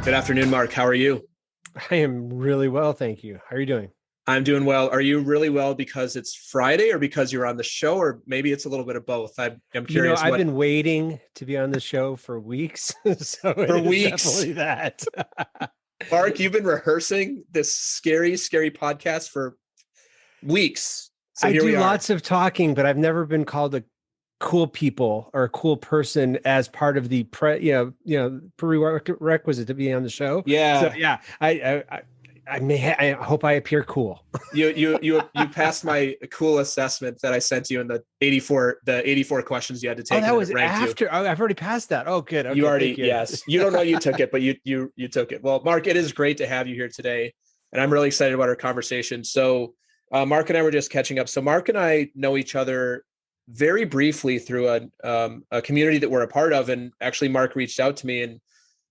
Good afternoon, Marc. How are you? I am really well, thank you. How are you doing? I'm doing well. Are you really well because it's Friday or because you're on the show, or maybe it's a little bit of both? I'm curious. I've been waiting to be on the show for weeks. So for weeks. Definitely that. Marc, you've been rehearsing this scary podcast for weeks. So I here we do are. lots of talking, but I've never been called a cool people or a cool person as part of the prerequisite to be on the show. Yeah. So yeah, I hope I appear cool. You passed my cool assessment that I sent you in the 84 questions you had to take. Oh, that was after. Oh, I've already passed that. Oh, good. Okay, you already, yes. You don't know you took it, but you took it. Well, Marc, it is great to have you here today, and I'm really excited about our conversation. So, Marc and I were just catching up. So, Marc and I know each other very briefly through a community that we're a part of, and actually, Marc reached out to me, and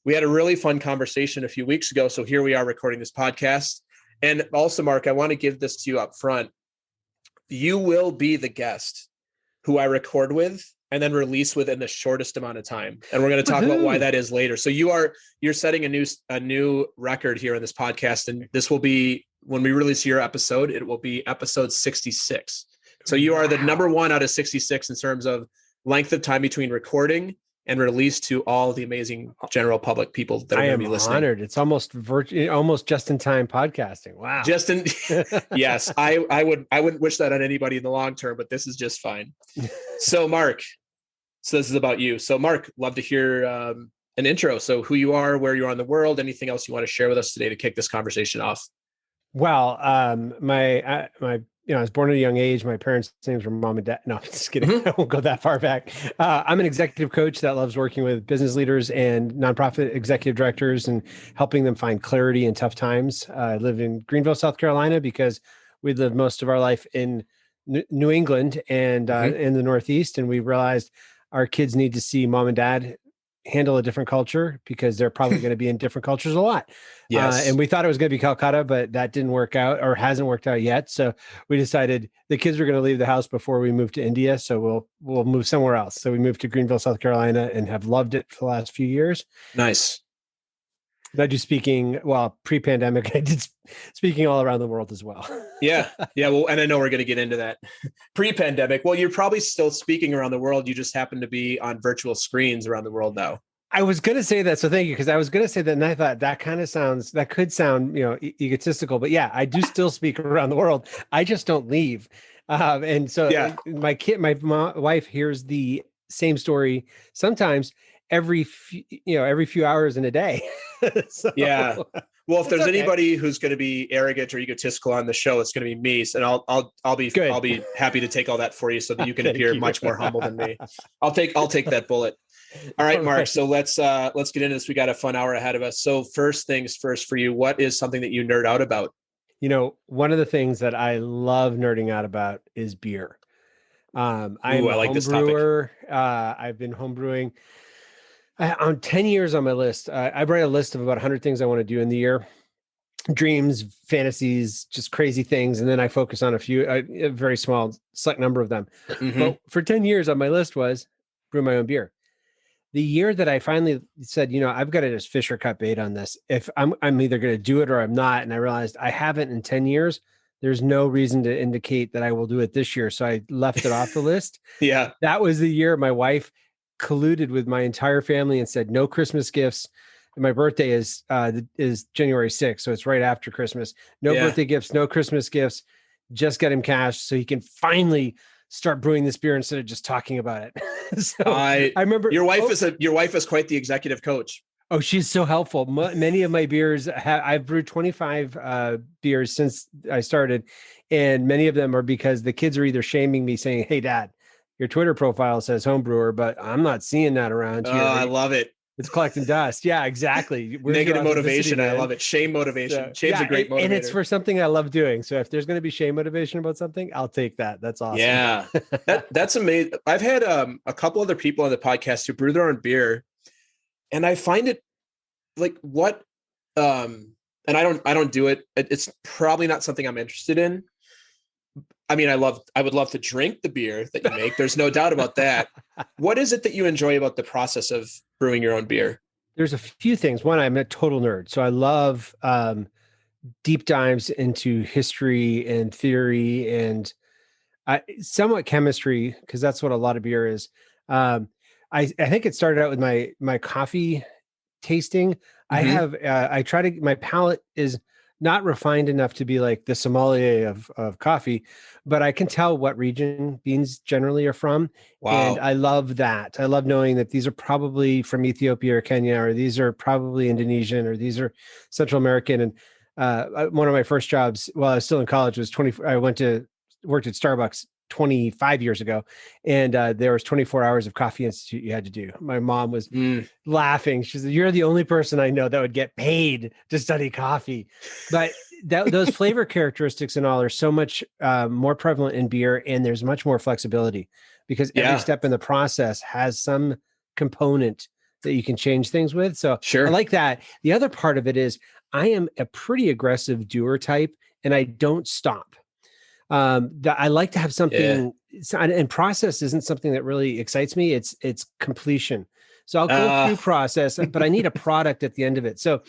we had a really fun conversation a few weeks ago. So here we are recording this podcast. And also, Marc, I want to give this to you up front. You will be the guest who I record with and then release with in the shortest amount of time. And we're going to talk about why that is later. So you're setting a new record here on this podcast. And this will be, when we release your episode, it will be episode 66. So you are the number one out of 66 in terms of length of time between recording and release to all the amazing general public people that are going to be listening. I am honored. It's almost almost just-in-time podcasting. Wow. Yes, I wouldn't wish that on anybody in the long term, but this is just fine. So Marc, this is about you. So Marc, love to hear an intro. So who you are, where you are in the world, anything else you want to share with us today to kick this conversation off? Well, I was born at a young age. My parents' names were Mom and Dad. No, I'm just kidding. I won't go that far back. I'm an executive coach that loves working with business leaders and nonprofit executive directors and helping them find clarity in tough times. I live in Greenville, South Carolina, because we lived most of our life in New England and in the Northeast. And we realized our kids need to see Mom and Dad handle a different culture because they're probably going to be in different cultures a lot. Yes. And we thought it was going to be Calcutta, but that didn't work out or hasn't worked out yet. So we decided the kids were going to leave the house before we moved to India. So we'll move somewhere else. So we moved to Greenville, South Carolina, and have loved it for the last few years. Nice. I do speaking, pre-pandemic, I did speaking all around the world as well. Yeah. Well, and I know we're going to get into that. Pre-pandemic, well, you're probably still speaking around the world. You just happen to be on virtual screens around the world now. I was going to say that. So thank you. Because I was going to say that. And I thought that could sound, egotistical, but yeah, I do still speak around the world. I just don't leave. And so my wife hears the same story sometimes every few hours in a day. So, yeah. Well, if there's anybody who's going to be arrogant or egotistical on the show, it's going to be me. And I'll be happy to take all that for you so that you can appear much more humble than me. I'll take that bullet. All right, Marc. So let's get into this. We got a fun hour ahead of us. So first things first for you, what is something that you nerd out about? One of the things that I love nerding out about is beer. I'm a home brewer. I've been home brewing. On 10 years on my list, I write a list of about 100 things I want to do in the year. Dreams, fantasies, just crazy things. And then I focus on a very small, select number of them. Mm-hmm. But for 10 years on my list was brew my own beer. The year that I finally said, I've got to just fish or cut bait on this. If I'm either going to do it or I'm not. And I realized I haven't in 10 years. There's no reason to indicate that I will do it this year. So I left it off the list. Yeah. That was the year my wife colluded with my entire family and said, no Christmas gifts. And my birthday is January 6th. So it's right after Christmas. No birthday gifts, no Christmas gifts. Just get him cash so he can finally start brewing this beer instead of just talking about it. So I remember your wife is quite the executive coach. Oh, she's so helpful. Many of my beers, I've brewed 25 beers since I started. And many of them are because the kids are either shaming me saying, hey, Dad, your Twitter profile says home brewer, but I'm not seeing that around here. Oh, I love it. It's collecting dust. Yeah, exactly. Negative motivation. I love it. Shame motivation. Shame's a great motivator. And it's for something I love doing. So if there's going to be shame motivation about something, I'll take that. That's awesome. Yeah, that's amazing. I've had a couple other people on the podcast who brew their own beer, and I find it like and I don't do it. It's probably not something I'm interested in. I mean, I would love to drink the beer that you make. There's no doubt about that. What is it that you enjoy about the process of brewing your own beer? There's a few things. One, I'm a total nerd, so I love deep dives into history and theory and somewhat chemistry, because that's what a lot of beer is. I think it started out with my coffee tasting. I try to, my palate is not refined enough to be like the sommelier of coffee, but I can tell what region beans generally are from. Wow. And I love that. I love knowing that these are probably from Ethiopia or Kenya, or these are probably Indonesian, or these are Central American. And one of my first jobs while I was still in college was I worked at Starbucks 25 years ago, and there was 24 hours of coffee institute you had to do. My mom was laughing. She said, "You're the only person I know that would get paid to study coffee." But those flavor characteristics and all are so much more prevalent in beer, and there's much more flexibility because every step in the process has some component that you can change things with. So I like that. The other part of it is I am a pretty aggressive doer type, and I don't stop. I like to have something, and process isn't something that really excites me. It's completion. So I'll go through process, but I need a product at the end of it. So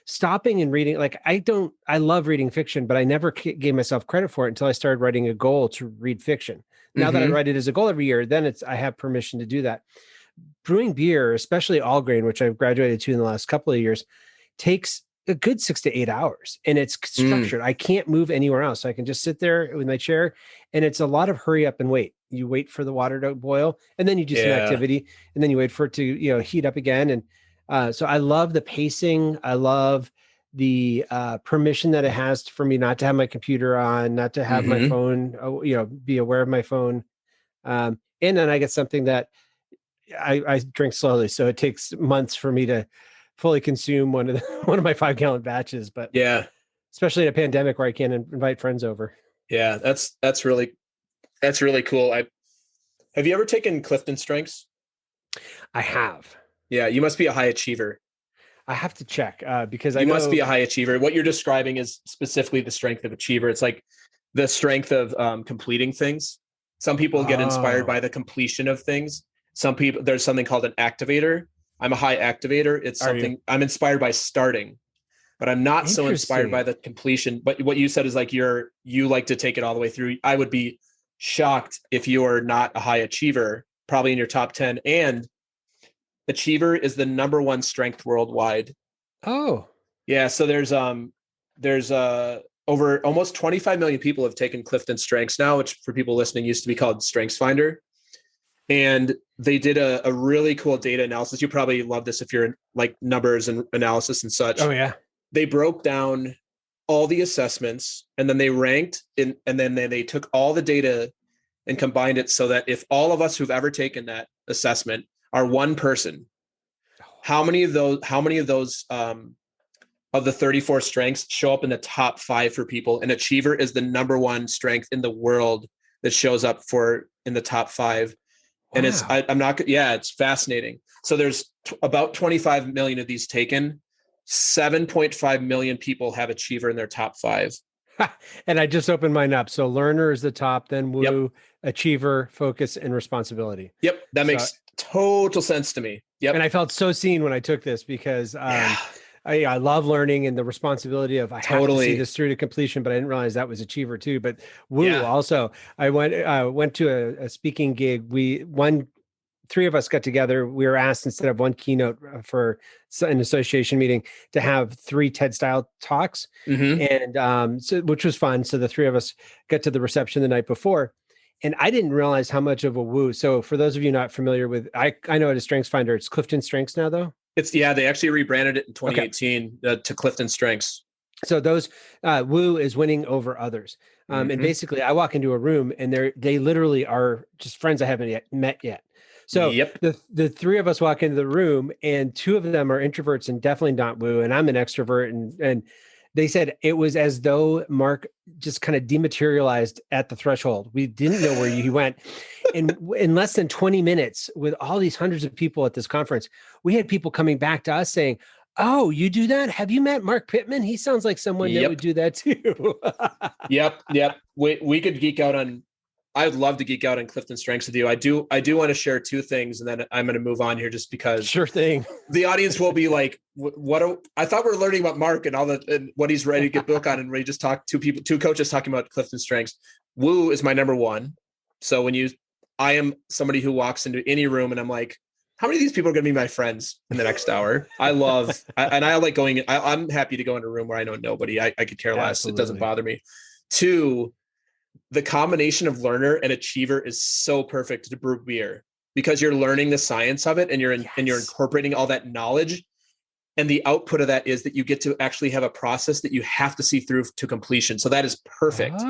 stopping and reading, like I love reading fiction, but I never gave myself credit for it until I started writing a goal to read fiction. Now that I write it as a goal every year, then I have permission to do that. Brewing beer, especially all grain, which I've graduated to in the last couple of years, takes a good 6 to 8 hours, and it's structured. I can't move anywhere else. So I can just sit there with my chair, and it's a lot of hurry up and wait. You wait for the water to boil, and then you do some activity, and then you wait for it to, heat up again. And so I love the pacing. I love the permission that it has for me not to have my computer on, not to have my phone, be aware of my phone. And then I get something that I drink slowly. So it takes months for me to fully consume one of my 5-gallon batches, but especially in a pandemic where I can't invite friends over. Yeah, that's really cool. Have you ever taken CliftonStrengths? I have. Yeah, you must be a high achiever. I have to check because you must be a high achiever. What you're describing is specifically the strength of achiever. It's like the strength of completing things. Some people get inspired by the completion of things. Some people, there's something called an activator. I'm a high activator. It's something I'm inspired by starting, but I'm not so inspired by the completion. But what you said is like you like to take it all the way through. I would be shocked if you are not a high achiever, probably in your top 10. And achiever is the number one strength worldwide. Oh, yeah. So there's over almost 25 million people have taken CliftonStrengths now, which for people listening used to be called StrengthsFinder. And they did a really cool data analysis. You probably love this if you're in like numbers and analysis and such. Oh yeah. They broke down all the assessments, and then they ranked and then they took all the data and combined it so that if all of us who've ever taken that assessment are one person, how many of those of the 34 strengths show up in the top 5 for people? And achiever is the number one strength in the world that shows up in the top 5. And it's fascinating. So there's about 25 million of these taken. 7.5 million people have achiever in their top 5. And I just opened mine up. So learner is the top, then woo, achiever, focus, and responsibility. Yep. That makes total sense to me. Yep. And I felt so seen when I took this because I love learning and the responsibility of I have to see this through to completion, but I didn't realize that was achiever too. But woo, also I went to a speaking gig. 3 of us got together. We were asked, instead of one keynote for an association meeting, to have 3 TED style talks, and so, which was fun. So the 3 of us got to the reception the night before, and I didn't realize how much of a woo. So for those of you not familiar with, I know it as StrengthsFinder. It's CliftonStrengths now, though. They actually rebranded it in 2018 to CliftonStrengths. So those woo is winning over others. And basically I walk into a room and they literally are just friends I haven't met yet. So the 3 of us walk into the room, and 2 of them are introverts and definitely not woo. And I'm an extrovert. And they said it was as though Marc just kind of dematerialized at the threshold. We didn't know where he went. And in less than 20 minutes, with all these hundreds of people at this conference, we had people coming back to us saying, "Oh, you do that? Have you met Marc Pitman? He sounds like someone that would do that too." Yep. We could geek out on I would love to geek out on CliftonStrengths with you. I do want to share two things, and then I'm going to move on here just because sure thing. The audience will be like, I thought we were learning about Marc and and what he's ready to get book on. And we just talked two coaches talking about CliftonStrengths. Woo is my number one. So I am somebody who walks into any room and I'm like, how many of these people are going to be my friends in the next hour? I like going, I'm happy to go in a room where I know nobody. I could care less. Absolutely. It doesn't bother me. Two, the combination of learner and achiever is so perfect to brew beer because you're learning the science of it and you're incorporating all that knowledge. And the output of that is that you get to actually have a process that you have to see through to completion. So that is perfect.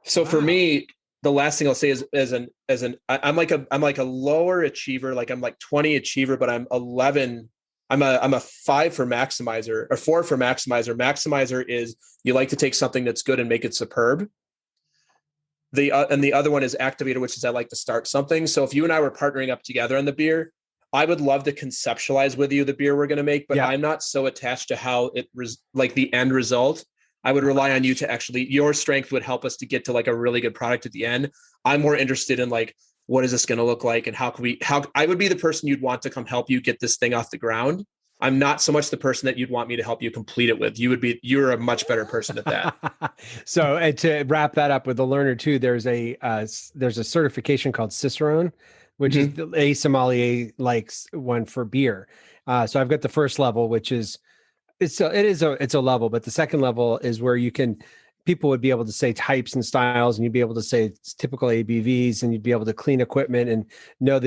So for me, the last thing I'll say is I'm like a lower achiever, like I'm like 20 achiever, but I'm 11. I'm a 5 for maximizer or 4 for maximizer. Maximizer is you like to take something that's good and make it superb. And the other one is activator, which is I like to start something. So if you and I were partnering up together on the beer, I would love to conceptualize with you the beer we're going to make, but I'm not so attached to how like the end result. I would rely on you to actually, your strength would help us to get to like a really good product at the end. I'm more interested in like, what is this going to look like? And how I would be the person you'd want to come help you get this thing off the ground. I'm not so much the person that you'd want me to help you complete it with. You're a much better person at that. So, and to wrap that up with the learner too, there's a certification called Cicerone, which is a sommelier likes one for beer. So I've got the first level, which is, it's a level, but the second level is where people would be able to say types and styles, and you'd be able to say typical ABVs, and you'd be able to clean equipment and know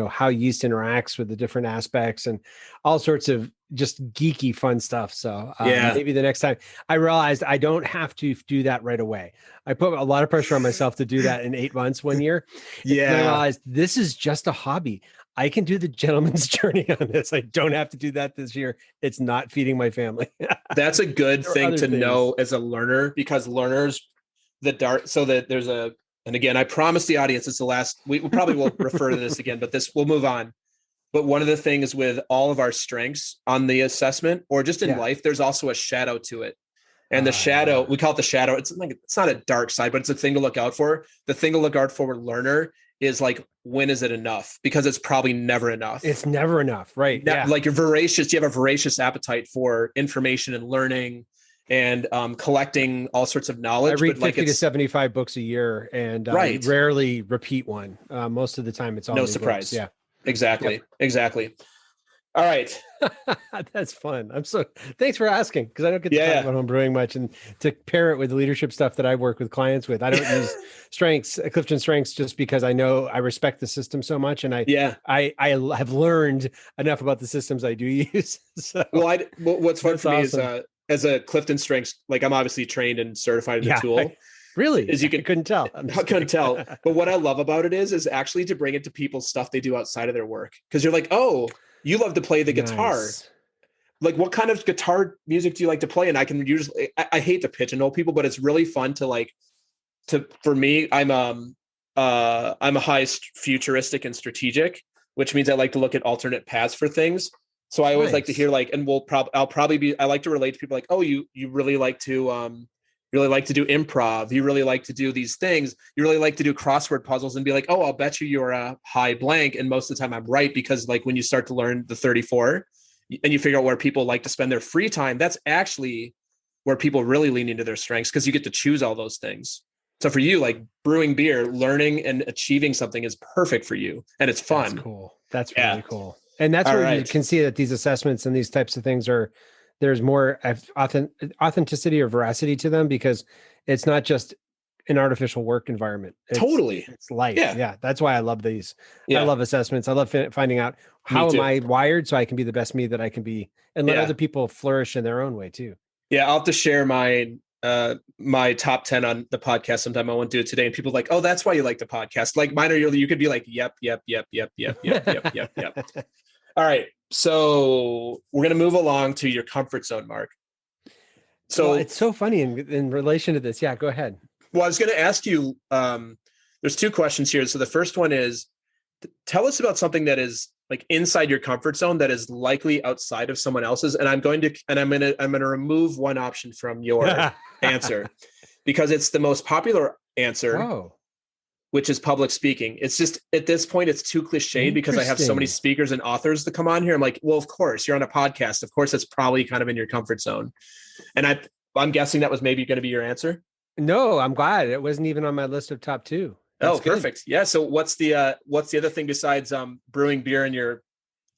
how yeast interacts with the different aspects and all sorts of just geeky fun stuff. So maybe the next time. I realized I don't have to do that right away. I put a lot of pressure on myself to do that in 8 months, 1 year. And I realized this is just a hobby. I can do the gentleman's journey on this. I don't have to do that this year. It's not feeding my family. That's a good thing to know as a learner, because learners, and again, I promise the audience it's the last, we probably will refer to this again, but we'll move on. But one of the things with all of our strengths on the assessment or just in life, there's also a shadow to it. And the shadow, we call it the shadow. It's not a dark side, but it's a thing to look out for. The thing to look out for with learner is like, when is it enough? Because it's probably never enough. It's never enough, right? Like you have a voracious appetite for information and learning and collecting all sorts of knowledge. I read 50 to 75 books a year and rarely repeat one. Most of the time it's all no surprise. Books. Yeah, exactly. All right. That's fun. Thanks for asking, because I don't get to talk about home brewing much, and to pair it with leadership stuff that I work with clients with. I don't use CliftonStrengths just because I know I respect the system so much. And I have learned enough about the systems I do use. So, what's fun for me is as a CliftonStrengths, like I'm obviously trained and certified in the tool. Really? As you couldn't tell. I couldn't tell. But what I love about it is actually to bring it to people's stuff they do outside of their work. Because you're like, oh, you love to play the guitar. Like, what kind of guitar music do you like to play? And I can usually, I hate to pigeonhole people, but it's really fun for me, I'm a high futuristic and strategic, which means I like to look at alternate paths for things. So I always like to hear and I like to relate to people like, oh, you really like to, do improv. You really like to do these things. You really like to do crossword puzzles and be like, oh, I'll bet you're a high blank. And most of the time I'm right, because like when you start to learn the 34 and you figure out where people like to spend their free time, that's actually where people really lean into their strengths, because you get to choose all those things. So for you, like brewing beer, learning and achieving something is perfect for you. And it's fun. That's cool. That's really cool. And that's where you can see that these assessments and these types of things there's more authenticity or veracity to them, because it's not just an artificial work environment. It's life. Yeah. That's why I love these. I love assessments. I love finding out how am I wired so I can be the best me that I can be, and let other people flourish in their own way too. Yeah. I'll have to share my top 10 on the podcast sometime. I won't do it today. And people are like, oh, that's why you like the podcast. Like mine you could be like, yep. All right. So we're going to move along to your comfort zone, Marc. So it's so funny in relation to this. Yeah, go ahead. Well, I was going to ask you, there's two questions here. So the first one is, tell us about something that is like inside your comfort zone that is likely outside of someone else's. And I'm going to remove one option from your answer, because it's the most popular answer. Oh. which is public speaking. It's just at this point, it's too cliched because I have so many speakers and authors that come on here. I'm like, well, of course you're on a podcast. Of course, it's probably kind of in your comfort zone. And I'm guessing that was maybe going to be your answer. No, I'm glad it wasn't even on my list of top 2. That's perfect. Yeah. So what's the other thing besides brewing beer and your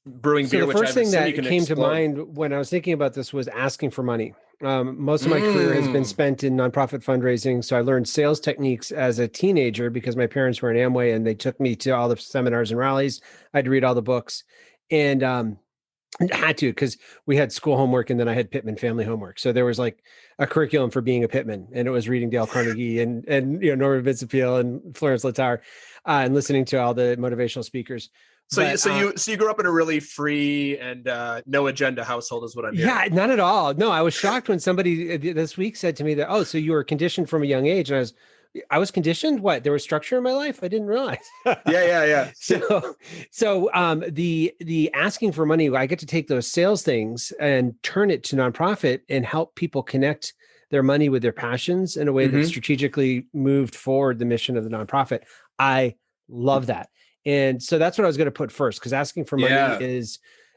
brewing beer? The first thing that came to mind when I was thinking about this was asking for money. Most of my career has been spent in nonprofit fundraising. So I learned sales techniques as a teenager because my parents were in Amway and they took me to all the seminars and rallies. I had to read all the books and I had to, because we had school homework and then I had Pitman family homework. So there was like a curriculum for being a Pitman, and it was reading Dale Carnegie and Norman Vincent Peale and Florence Letar and listening to all the motivational speakers. So you grew up in a really free and no agenda household is what I'm hearing. Yeah, not at all. No, I was shocked when somebody this week said to me that, so you were conditioned from a young age. And I was conditioned. What? There was structure in my life? I didn't realize. Yeah. So the asking for money, I get to take those sales things and turn it to nonprofit and help people connect their money with their passions in a way that strategically moved forward the mission of the nonprofit. I love that. And so that's what I was going to put first, because asking for money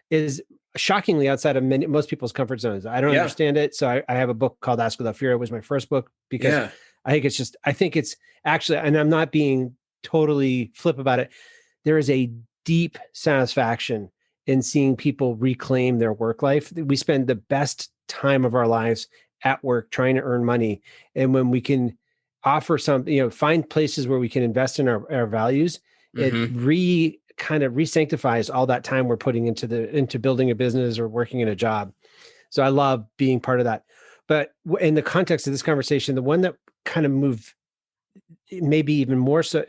is shockingly outside of most people's comfort zones. I don't understand it. So I have a book called Ask Without Fear. It was my first book because I think it's actually, and I'm not being totally flip about it, there is a deep satisfaction in seeing people reclaim their work life. We spend the best time of our lives at work trying to earn money. And when we can offer find places where we can invest in our values, it kind of re-sanctifies all that time we're putting into building a business or working in a job. So I love being part of that. But in the context of this conversation, the one that kind of moved maybe even more so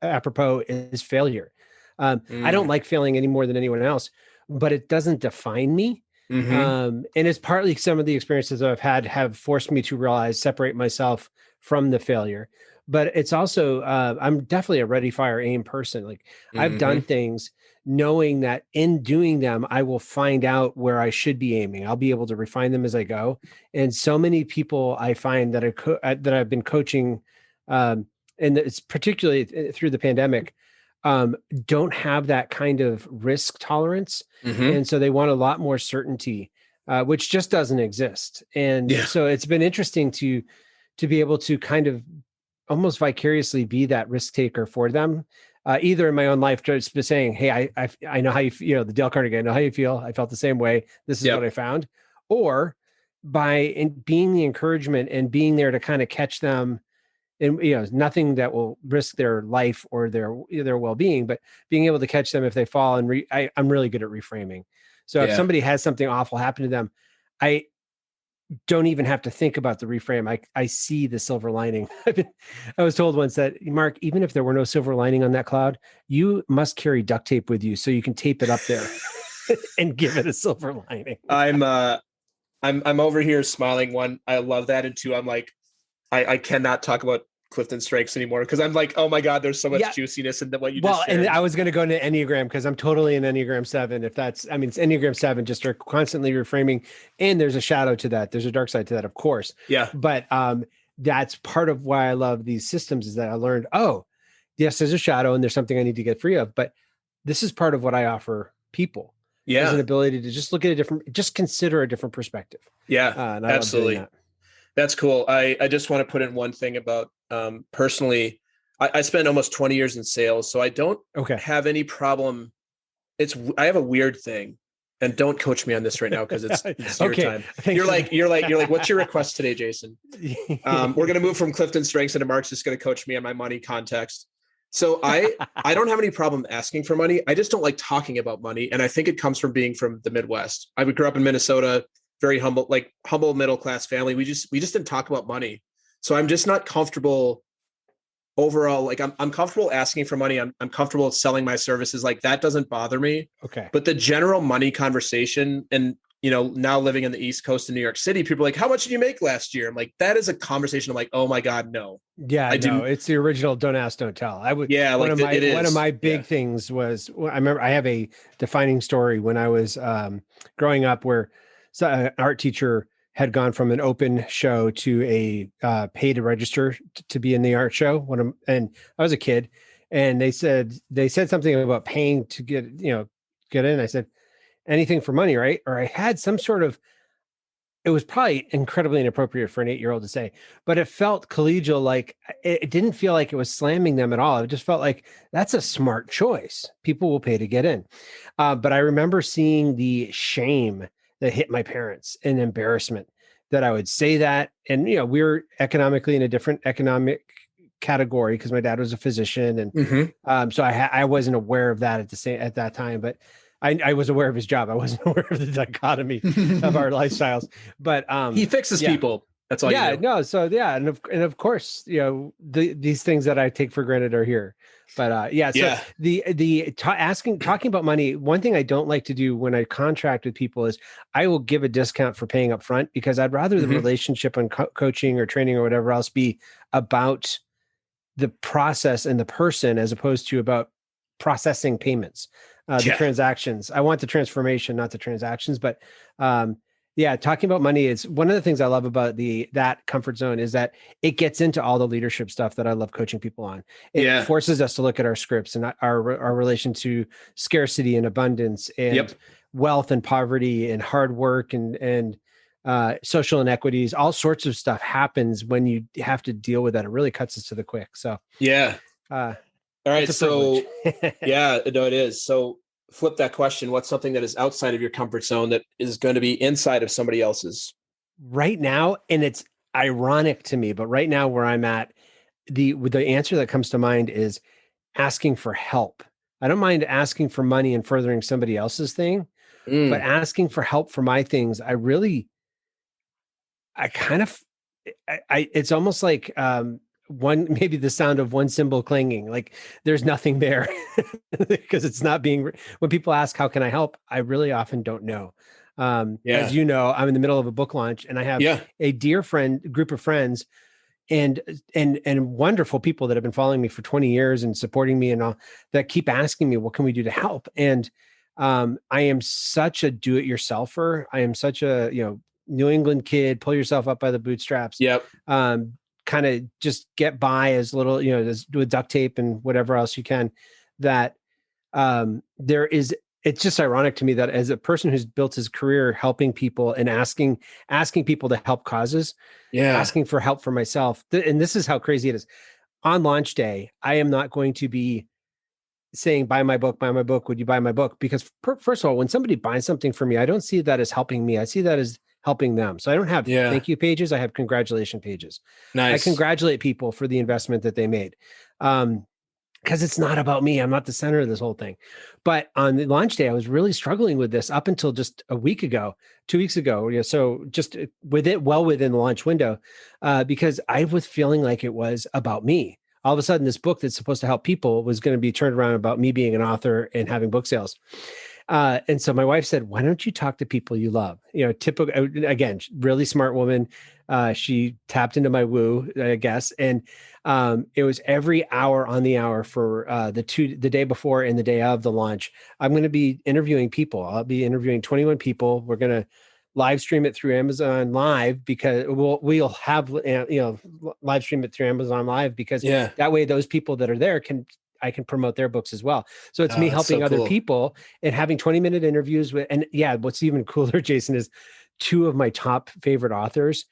apropos is failure. I don't like failing any more than anyone else, but it doesn't define me. And it's partly some of the experiences I've had have forced me to separate myself from the failure. But it's also, I'm definitely a ready, fire, aim person. Like I've done things knowing that in doing them, I will find out where I should be aiming. I'll be able to refine them as I go. And so many people I find that that I've been coaching, and it's particularly through the pandemic, don't have that kind of risk tolerance. And so they want a lot more certainty, which just doesn't exist. And so it's been interesting to be able to kind of almost vicariously be that risk taker for them, either in my own life, just saying, hey, I know how you feel, the Dale Carnegie, I know how you feel. I felt the same way. This is what I found. Or by being the encouragement and being there to kind of catch them, and nothing that will risk their life or their well-being, but being able to catch them if they fall. And I'm really good at reframing. So if somebody has something awful happen to them, I don't even have to think about the reframe. I see the silver lining. I was told once that, Mark, even if there were no silver lining on that cloud, you must carry duct tape with you so you can tape it up there and give it a silver lining. I'm over here smiling. One, I love that. And two, I'm like, I cannot talk about CliftonStrengths anymore because I'm like, oh my God, there's so much juiciness in what you just shared. And I was going to go into Enneagram because I'm totally an Enneagram 7. It's Enneagram 7, just are constantly reframing. And there's a shadow to that. There's a dark side to that, of course. Yeah. But that's part of why I love these systems is that I learned, yes, there's a shadow and there's something I need to get free of, but this is part of what I offer people. Yeah. Is an ability to just look at just consider a different perspective. Yeah, and absolutely. That's cool. I just want to put in one thing about personally, I spent almost 20 years in sales, so I don't have any problem. I have a weird thing, and don't coach me on this right now because it's your time. You're like, what's your request today, Jason? We're going to move from CliftonStrengths into Marc's just going to coach me on my money context. So I don't have any problem asking for money. I just don't like talking about money. And I think it comes from being from the Midwest. I grew up in Minnesota, very humble middle-class family. We just didn't talk about money. So I'm just not comfortable overall. Like I'm comfortable asking for money. I'm comfortable selling my services. Like that doesn't bother me. Okay. But the general money conversation and, now living in the East Coast in New York City, people are like, how much did you make last year? I'm like, that is a conversation. I'm like, oh my God, no. Yeah, I do. It's the original don't ask, don't tell. One of my big things was, I remember I have a defining story when I was growing up where an art teacher had gone from an open show to a pay to register to be in the art show and I was a kid, and they said something about paying to get in. I said, anything for money, right? Or I had some sort of, it was probably incredibly inappropriate for an 8-year-old to say, but it felt collegial. Like it didn't feel like it was slamming them at all. It just felt like that's a smart choice. People will pay to get in. But I remember seeing the shame that hit my parents and embarrassment that I would say that. And, we were economically in a different economic category because my dad was a physician. And so I wasn't aware of that at that time, but I was aware of his job. I wasn't aware of the dichotomy of our lifestyles, but he fixes people. That's all. Yeah, no. So yeah, and of course, these things that I take for granted are here. But talking about money. One thing I don't like to do when I contract with people is I will give a discount for paying up front, because I'd rather the relationship and coaching or training or whatever else be about the process and the person, as opposed to about processing payments. The transactions. I want the transformation, not the transactions. But talking about money is one of the things I love about that comfort zone, is that it gets into all the leadership stuff that I love coaching people on. It forces us to look at our scripts and our relation to scarcity and abundance and wealth and poverty and hard work and social inequities. All sorts of stuff happens when you have to deal with that. It really cuts us to the quick. So all right. So it is. So flip that question. What's something that is outside of your comfort zone that is going to be inside of somebody else's right now? And it's ironic to me, but right now where I'm at, the answer that comes to mind is asking for help. I don't mind asking for money and furthering somebody else's thing, but asking for help for my things, it's almost like, maybe the sound of one cymbal clanging, like there's nothing there because it's not being, when people ask, how can I help? I really often don't know. As you know, I'm in the middle of a book launch, and I have a dear group of friends and wonderful people that have been following me for 20 years and supporting me and all, that keep asking me, what can we do to help? And I am such a do-it-yourselfer. I am such a, New England kid, pull yourself up by the bootstraps. Kind of just get by as little, with duct tape and whatever else you can, that it's just ironic to me that as a person who's built his career helping people and asking people to help causes, asking for help for myself. And this is how crazy it is. On launch day, I am not going to be saying, buy my book, would you buy my book? Because first of all, when somebody buys something for me, I don't see that as helping me. I see that as helping them. So I don't have thank you pages. I have congratulation pages. Nice. I congratulate people for the investment that they made. Because it's not about me. I'm not the center of this whole thing. But on the launch day, I was really struggling with this up until just a week ago, 2 weeks ago. So just within the launch window, because I was feeling like it was about me. All of a sudden, this book that's supposed to help people was going to be turned around about me being an author and having book sales. And so my wife said, why don't you talk to people you love? Typical, again, really smart woman. She tapped into my woo, I guess. And it was every hour on the hour for the day before and the day of the launch. I'm going to be interviewing people. I'll be interviewing 21 people. We're going to live stream it through Amazon Live, because we'll have, live stream it through Amazon Live, because that way those people that are there I can promote their books as well. So it's me helping other people and having 20-minute interviews with, and what's even cooler, Jason, is 2 of my top favorite authors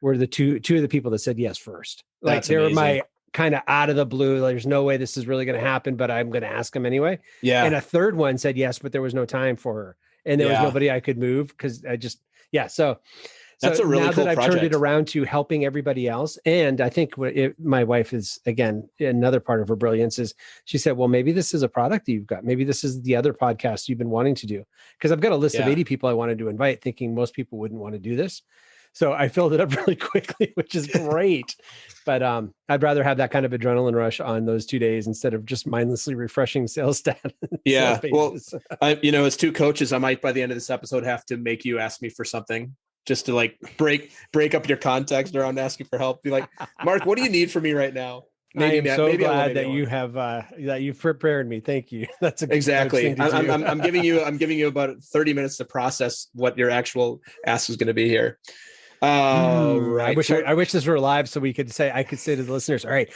were the two of the people that said yes first. Like they were my kind of out of the blue. There's no way this is really going to happen, but I'm going to ask them anyway. Yeah. And a third one said yes, but there was no time for her. And there was nobody I could move because I just, So that's a really cool project. Now that I've turned it around to helping everybody else. And I think my wife is, again, another part of her brilliance is she said, well, maybe this is a product that you've got. Maybe this is the other podcast you've been wanting to do. Because I've got a list of 80 people I wanted to invite, thinking most people wouldn't want to do this. So I filled it up really quickly, which is great. But I'd rather have that kind of adrenaline rush on those 2 days instead of just mindlessly refreshing sales stats. Yeah. Well, as 2 coaches, I might by the end of this episode have to make you ask me for something, just to like break up your context around asking for help. Be like, Mark, what do you need from me right now? Maybe I'm so glad that you have that you've prepared me. Thank you. That's a good exactly. I'm giving you about 30 minutes to process what your actual ask is going to be here. Right. I wish this were live so I could say to the listeners, all right,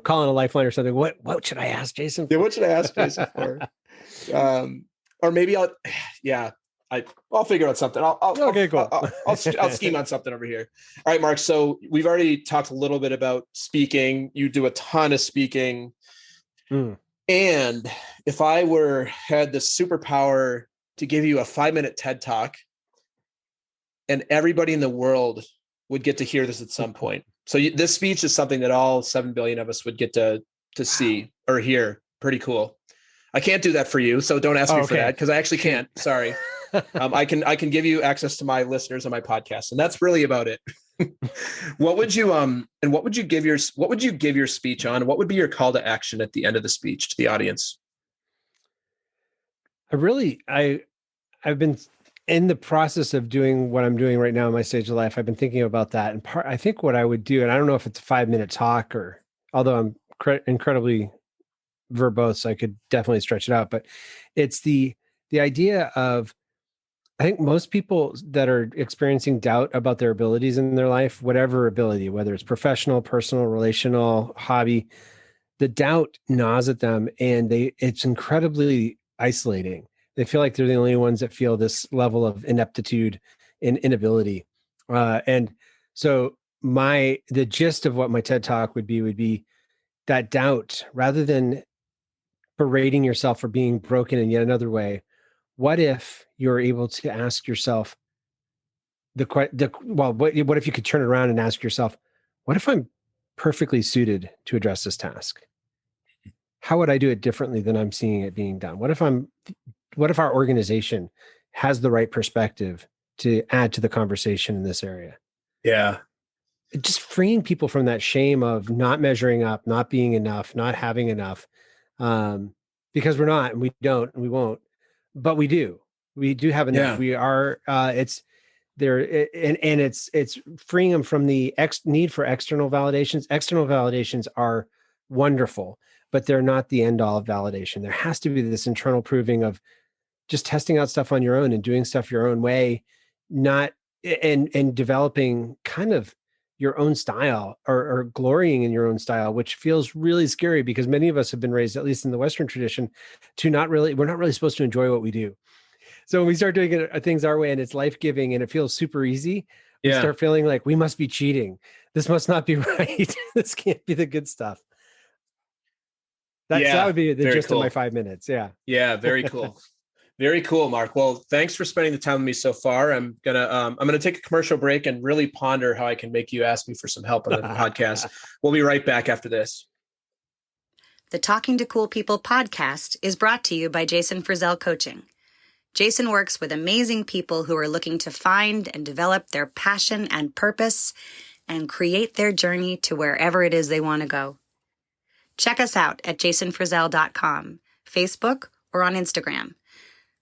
call in a lifeline or something. What should I ask Jason for? Yeah, what should I ask Jason for? Or maybe I'll figure out something. I'll scheme on something over here. All right, Marc. So we've already talked a little bit about speaking. You do a ton of speaking. And if I had the superpower to give you a 5-minute TED Talk, and everybody in the world would get to hear this at some point. So this speech is something that all 7 billion of us would get to see or hear. Pretty cool. I can't do that for you, so don't ask me for that because I actually can't. Sorry. I can give you access to my listeners on my podcast, and that's really about it. What would you give your speech on? What would be your call to action at the end of the speech to the audience? I've been in the process of doing what I'm doing right now in my stage of life. I've been thinking about that, and I think what I would do, and I don't know if it's a 5-minute talk although I'm incredibly verbose, so I could definitely stretch it out, but it's the idea of, I think most people that are experiencing doubt about their abilities in their life, whatever ability, whether it's professional, personal, relational, hobby, the doubt gnaws at them and it's incredibly isolating. They feel like they're the only ones that feel this level of ineptitude and inability. And so the gist of what my TED Talk would be that doubt, rather than berating yourself for being broken in yet another way, what if you're able to ask yourself what if you could turn it around and ask yourself, what if I'm perfectly suited to address this task? How would I do it differently than I'm seeing it being done? What if our organization has the right perspective to add to the conversation in this area? Yeah. Just freeing people from that shame of not measuring up, not being enough, not having enough. Because we're not, and we don't, and we won't, but we do have enough. Yeah. We are, it's there. And it's freeing them from the need for external validations. External validations are wonderful, but they're not the end all of validation. There has to be this internal proving of just testing out stuff on your own and doing stuff your own way, and developing kind of your own style or glorying in your own style, which feels really scary because many of us have been raised, at least in the Western tradition, we're not really supposed to enjoy what we do. So when we start doing things our way and it's life-giving and it feels super easy, we start feeling like we must be cheating. This must not be right. This can't be the good stuff. That would be the gist of my 5 minutes. Yeah. Yeah. Very cool. Very cool, Marc. Well, thanks for spending the time with me so far. I'm gonna take a commercial break and really ponder how I can make you ask me for some help on the podcast. We'll be right back after this. The Talking to Cool People podcast is brought to you by Jason Frizzell Coaching. Jason works with amazing people who are looking to find and develop their passion and purpose and create their journey to wherever it is they want to go. Check us out at jasonfrizzell.com, Facebook, or on Instagram.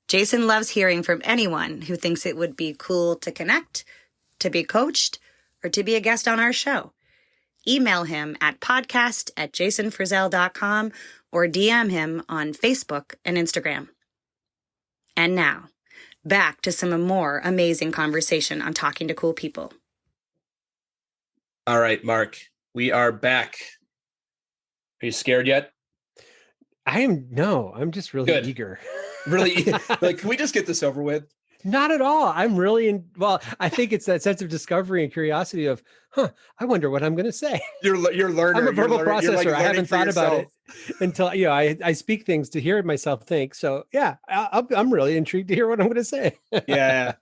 Jason loves hearing from anyone who thinks it would be cool to connect, to be coached, or to be a guest on our show. Email him at podcast@jasonfrizzell.com or DM him on Facebook and Instagram. And now, back to some more amazing conversation on Talking to Cool People. All right, Marc, we are back. Are you scared yet? I'm just really eager. Really? Like, can we just get this over with? Not at all. I'm really I think it's that sense of discovery and curiosity of, I wonder what I'm going to say. You're learner. I'm a verbal processor. Like I haven't thought about it until, I speak things to hear myself think. So yeah, I'm really intrigued to hear what I'm going to say. Yeah.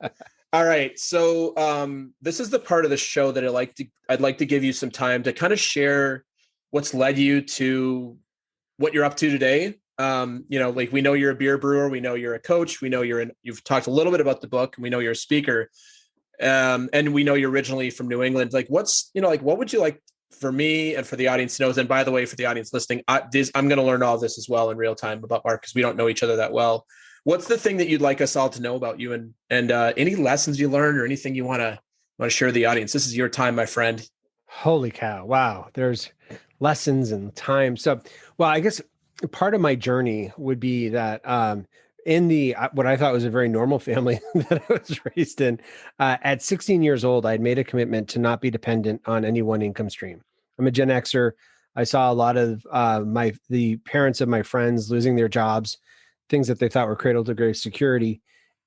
All right. So this is the part of the show that I'd like to give you some time to kind of share what's led you to what you're up to today. Like, we know you're a beer brewer. We know you're a coach. We know you've talked a little bit about the book, and we know you're a speaker. And we know you're originally from New England. Like, what would you like for me and for the audience to know? And by the way, for the audience listening, I'm going to learn all this as well in real time about Marc, because we don't know each other that well. What's the thing that you'd like us all to know about you, and any lessons you learned or anything you want to share with the audience? This is your time, my friend. Holy cow. Wow. There's lessons and time. So, well, I guess part of my journey would be that in the what I thought was a very normal family that I was raised in, at 16 years old, I'd made a commitment to not be dependent on any one income stream. I'm a Gen Xer. I saw a lot of the parents of my friends losing their jobs, things that they thought were cradle to grave security.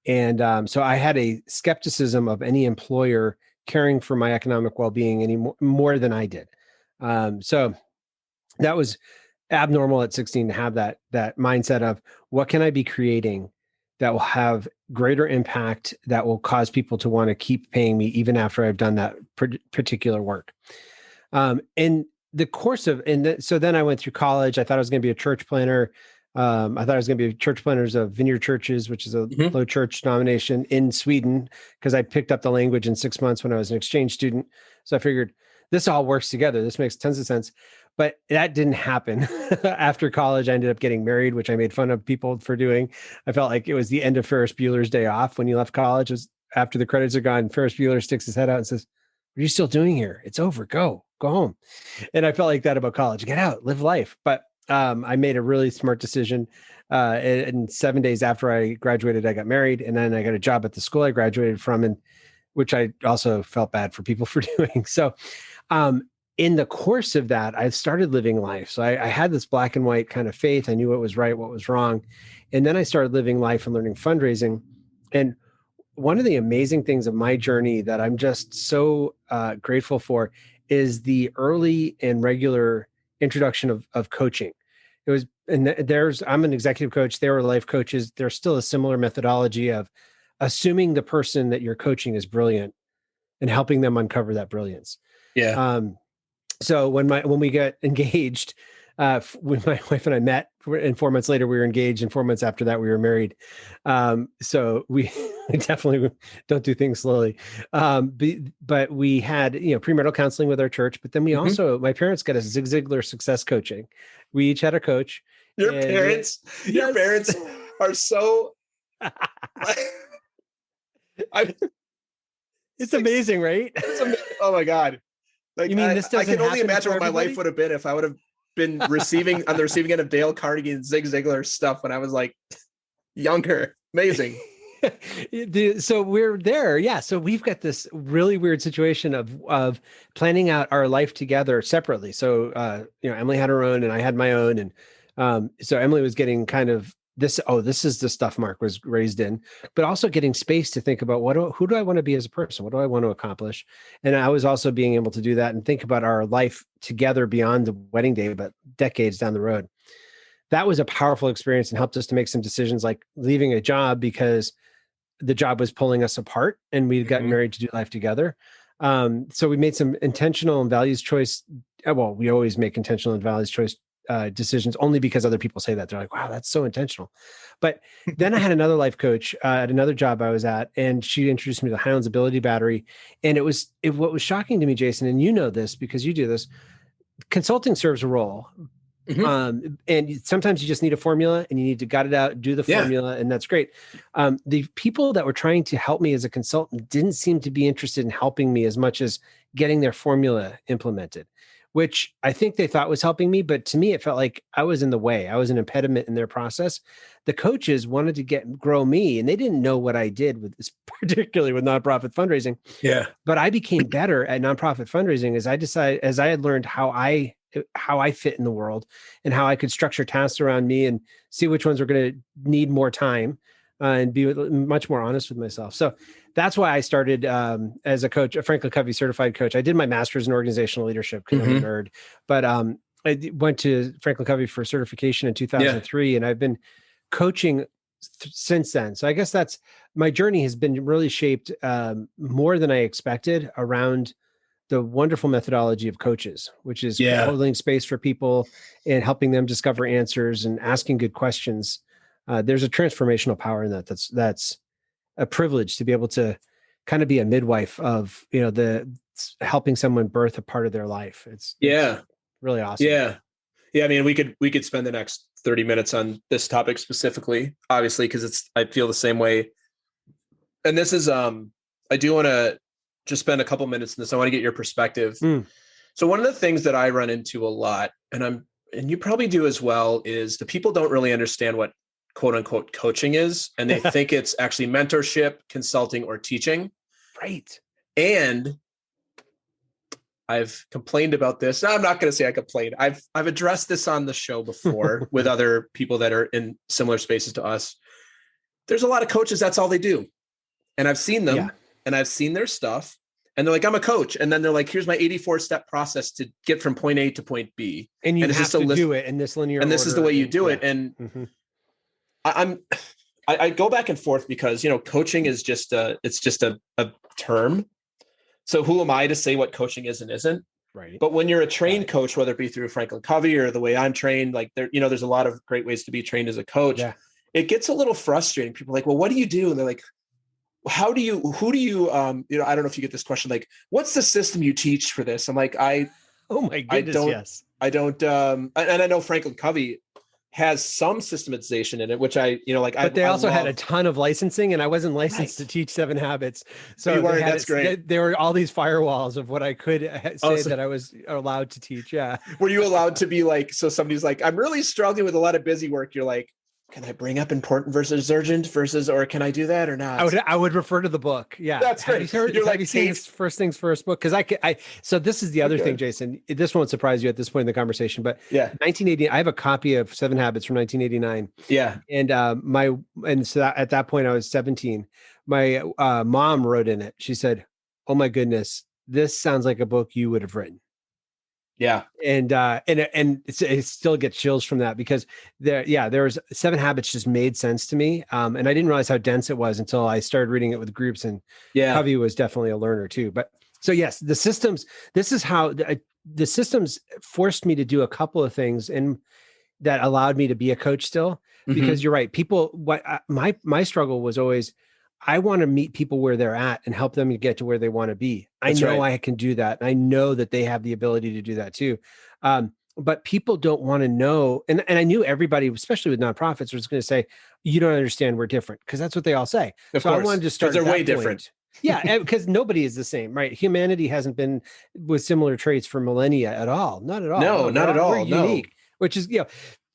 And so I had a skepticism of any employer caring for my economic well-being any more than I did. So that was abnormal at 16 to have that mindset of what can I be creating that will have greater impact, that will cause people to want to keep paying me even after I've done that particular work. In the course of, so then I went through college. I thought I was going to be a church planner. I thought I was going to be church planners of Vineyard Churches, which is a low church denomination in Sweden, because I picked up the language in 6 months when I was an exchange student. So I figured this all works together. This makes tons of sense. But that didn't happen. After college, I ended up getting married, which I made fun of people for doing. I felt like it was the end of Ferris Bueller's Day Off when you left college. It was after the credits are gone, Ferris Bueller sticks his head out and says, "What are you still doing here? It's over. Go home." And I felt like that about college. Get out, live life. But I made a really smart decision. And 7 days after I graduated, I got married. And then I got a job at the school I graduated from, and which I also felt bad for people for doing. So in the course of that, I started living life. So I had this black and white kind of faith. I knew what was right, what was wrong. And then I started living life and learning fundraising. And one of the amazing things of my journey that I'm just so grateful for is the early and regular introduction of coaching. It was, and I'm an executive coach. They were life coaches. There's still a similar methodology of assuming the person that you're coaching is brilliant and helping them uncover that brilliance. Yeah. So when we got engaged, when my wife and I met, and 4 months later we were engaged, and 4 months after that we were married. So we definitely don't do things slowly. But we had premarital counseling with our church. But then we also, my parents got us Zig Ziglar success coaching. We each had a coach. Your parents are so. It's amazing, right? Oh my God. Like, you mean this doesn't I can only happen imagine what my life would have been if I would have been on the receiving end of Dale Carnegie and Zig Ziglar stuff when I was like younger. Amazing. So we're there. Yeah. So we've got this really weird situation of planning out our life together separately. So, Emily had her own and I had my own. And so Emily was getting kind of this is the stuff Marc was raised in, but also getting space to think about who do I want to be as a person? What do I want to accomplish? And I was also being able to do that and think about our life together beyond the wedding day, but decades down the road. That was a powerful experience and helped us to make some decisions like leaving a job because the job was pulling us apart and we'd gotten married to do life together. So we made some intentional and values choice. Well, we always make intentional and values choice decisions only because other people say that. They're like, wow, that's so intentional. But then I had another life coach at another job I was at, and she introduced me to the Highlands Ability Battery. And what was shocking to me, Jason, and you know this because you do this, consulting serves a role. And sometimes you just need a formula and you need to gut it out, do the formula, and that's great. The people that were trying to help me as a consultant didn't seem to be interested in helping me as much as getting their formula implemented, which I think they thought was helping me. But to me, it felt like I was in the way. I was an impediment in their process. The coaches wanted to grow me, and they didn't know what I did with this, particularly with nonprofit fundraising. Yeah. But I became better at nonprofit fundraising as I had learned how I fit in the world and how I could structure tasks around me and see which ones were going to need more time and be much more honest with myself. So that's why I started as a coach, a Franklin Covey certified coach. I did my master's in organizational leadership because I'm a nerd, but I went to Franklin Covey for certification in 2003, and I've been coaching since then. So I guess that's my journey has been really shaped more than I expected around the wonderful methodology of coaches, which is holding space for people and helping them discover answers and asking good questions. There's a transformational power in that. That's a privilege to be able to kind of be a midwife of, the helping someone birth a part of their life. It's really awesome. Yeah. Yeah. I mean, we could spend the next 30 minutes on this topic specifically, obviously, because I feel the same way. And this is, I do want to just spend a couple minutes in this. I want to get your perspective. So one of the things that I run into a lot, and you probably do as well, is the people don't really understand what quote unquote coaching is, and they think it's actually mentorship, consulting, or teaching. Right. And I've complained about this. No, I'm not going to say I complained. I've addressed this on the show before with other people that are in similar spaces to us. There's a lot of coaches, that's all they do. And I've seen them and I've seen their stuff, and they're like, I'm a coach. And then they're like, here's my 84-step process to get from point A to point B. And you have to do it in this linear and this order. Is the way you do it. And I go back and forth because, coaching is just a term. So who am I to say what coaching is and isn't? Right. But when you're a trained coach, whether it be through Franklin Covey or the way I'm trained, like there's a lot of great ways to be trained as a coach. Yeah. It gets a little frustrating. People are like, well, what do you do? And they're like, who do you, I don't know if you get this question, like, what's the system you teach for this? I'm like, oh my goodness, yes. I don't, and I know Franklin Covey has some systematization in it, which but they also had a ton of licensing, and I wasn't licensed to teach 7 Habits. So that's great. There were all these firewalls of what I could say that I was allowed to teach. Yeah. Were you allowed to be like, so somebody's like, I'm really struggling with a lot of busy work. You're like, can I bring up important versus urgent or can I do that or not? I would refer to the book. Yeah. That's great. Have you seen this First Things First book? Because so this is the other thing, Jason, this won't surprise you at this point in the conversation, but 1980, I have a copy of 7 Habits from 1989. Yeah. And so at that point I was 17. My mom wrote in it. She said, oh my goodness, this sounds like a book you would have written. Yeah. And it still gets chills from that, because there was 7 Habits just made sense to me. And I didn't realize how dense it was until I started reading it with groups, and Covey was definitely a learner too. But so yes, the systems, this is how the systems forced me to do a couple of things, and that allowed me to be a coach still, because you're right. My struggle was always, I want to meet people where they're at and help them get to where they want to be. I know I can do that. And I know that they have the ability to do that too. But people don't want to know. And I knew everybody, especially with nonprofits, was going to say, you don't understand, we're different. Because that's what they all say. Of course. I wanted to start. They're way different. Yeah, because nobody is the same, right? Humanity hasn't been with similar traits for millennia at all. Not at all. No, not at all. We're unique, which is,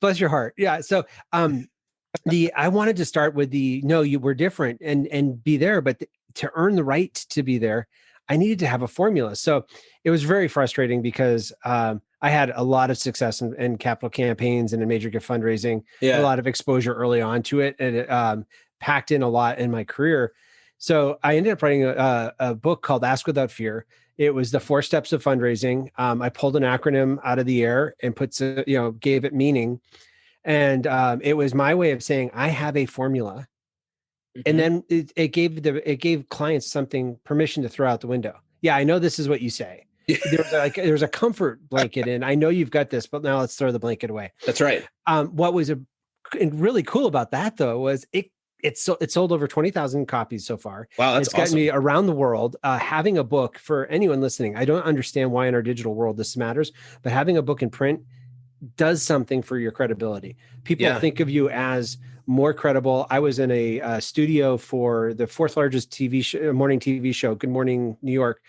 bless your heart. Yeah. So, I wanted to start with you were different and be there, but to earn the right to be there, I needed to have a formula. So it was very frustrating because I had a lot of success in capital campaigns and in major gift fundraising, a lot of exposure early on to it, and it packed in a lot in my career. So I ended up writing a book called Ask Without Fear. It was the 4 steps of fundraising. I pulled an acronym out of the air and gave it meaning. And it was my way of saying, I have a formula. And then it gave clients something, permission to throw out the window. Yeah, I know this is what you say. There was a comfort blanket, and I know you've got this, but now let's throw the blanket away. That's right. What was really cool about that, though, was it sold over 20,000 copies so far. Wow, that's awesome. It's gotten me around the world. Having a book, for anyone listening, I don't understand why in our digital world this matters, but having a book in print does something for your credibility. People think of you as more credible. I was in a studio for the 4th largest morning TV show, Good Morning New York,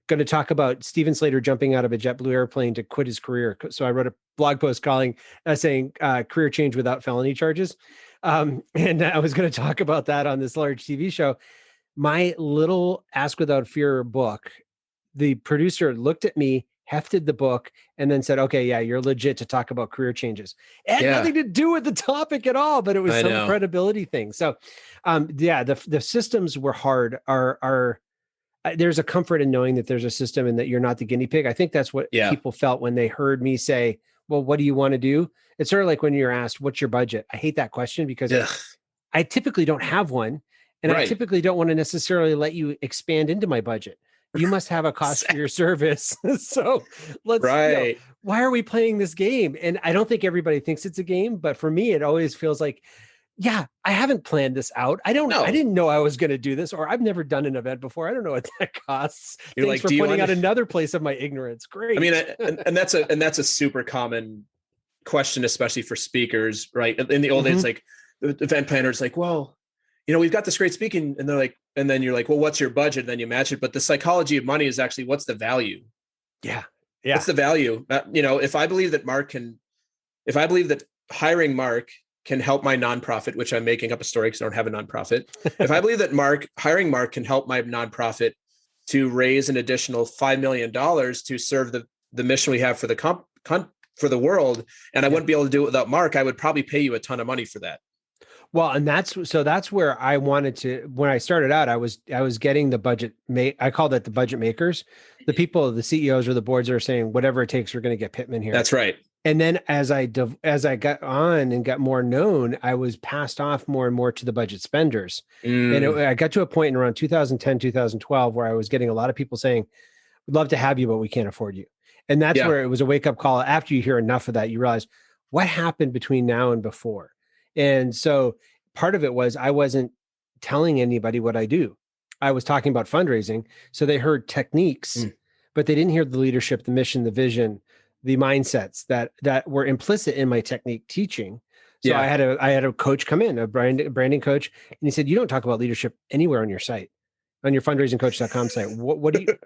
going to talk about Steven Slater jumping out of a JetBlue airplane to quit his career. So I wrote a blog post saying career change without felony charges. And I was going to talk about that on this large TV show. My little Ask Without Fear book, the producer looked at me, hefted the book, and then said, okay, yeah, you're legit to talk about career changes. It had nothing to do with the topic at all, but it was some credibility thing. So the systems were hard. There's a comfort in knowing that there's a system and that you're not the guinea pig. I think that's what people felt when they heard me say, well, what do you want to do? It's sort of like when you're asked, what's your budget? I hate that question because I typically don't have one. And I typically don't want to necessarily let you expand into my budget. You must have a cost for your service. So let's, why are we playing this game? And I don't think everybody thinks it's a game, but for me, it always feels like, I haven't planned this out. I didn't know I was going to do this, or I've never done an event before. I don't know what that costs. Thanks for pointing out another place of my ignorance. Great. I mean, and that's a super common question, especially for speakers, right? In the old days, like the event planners, like, well, we've got this great speaking, and they're like, and then you're like, well, what's your budget? And then you match it. But the psychology of money is actually, what's the value? Yeah. What's the value? If I believe that hiring Marc can help my nonprofit, which I'm making up a story because I don't have a nonprofit. If I believe that hiring Marc can help my nonprofit to raise an additional $5 million to serve the mission we have for the for the world, and I wouldn't be able to do it without Marc, I would probably pay you a ton of money for that. Well, and that's where I wanted to, when I started out, I was getting the budget I called it the budget makers, the people, the CEOs or the boards are saying, whatever it takes, we're going to get Pitman here. That's right. And then as I got on and got more known, I was passed off more and more to the budget spenders. And I got to a point in around 2010, 2012, where I was getting a lot of people saying, we'd love to have you, but we can't afford you. And that's where it was a wake up call. After you hear enough of that, you realize what happened between now and before. And so part of it was I wasn't telling anybody what I do. I was talking about fundraising. So they heard techniques, but they didn't hear the leadership, the mission, the vision, the mindsets that were implicit in my technique teaching. So I had a coach come in, a branding coach, and he said, you don't talk about leadership anywhere on your site, on your fundraisingcoach.com site. What do you,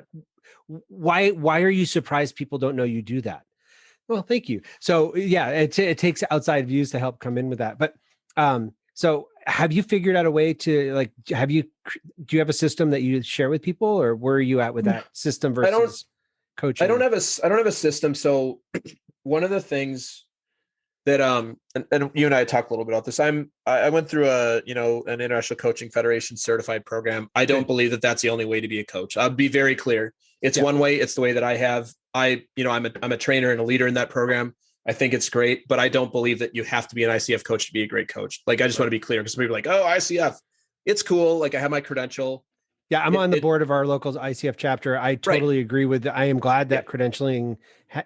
why are you surprised people don't know you do that? Well, thank you. So yeah, it takes outside views to help come in with that. But so have you figured out a way to do you have a system that you share with people, or where are you at with that system versus coaching? I don't have a system. So one of the things that and you and I talked a little bit about this. I went through an International Coaching Federation certified program. I don't believe that that's the only way to be a coach. I'll be very clear. It's one way. It's the way that I have. I'm a trainer and a leader in that program. I think it's great, but I don't believe that you have to be an ICF coach to be a great coach. Like, I just want to be clear, because people are like, oh, ICF, it's cool. Like, I have my credential. Yeah, I'm on the board of our local ICF chapter. I totally agree with that. I am glad that credentialing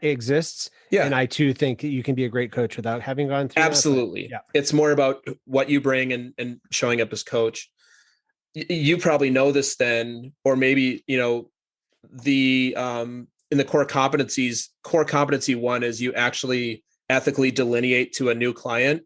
exists. Yeah. And I too think that you can be a great coach without having gone through Absolutely. That, it's more about what you bring and showing up as coach. You probably know this then, or maybe, in the core competencies, core competency one is you actually ethically delineate to a new client.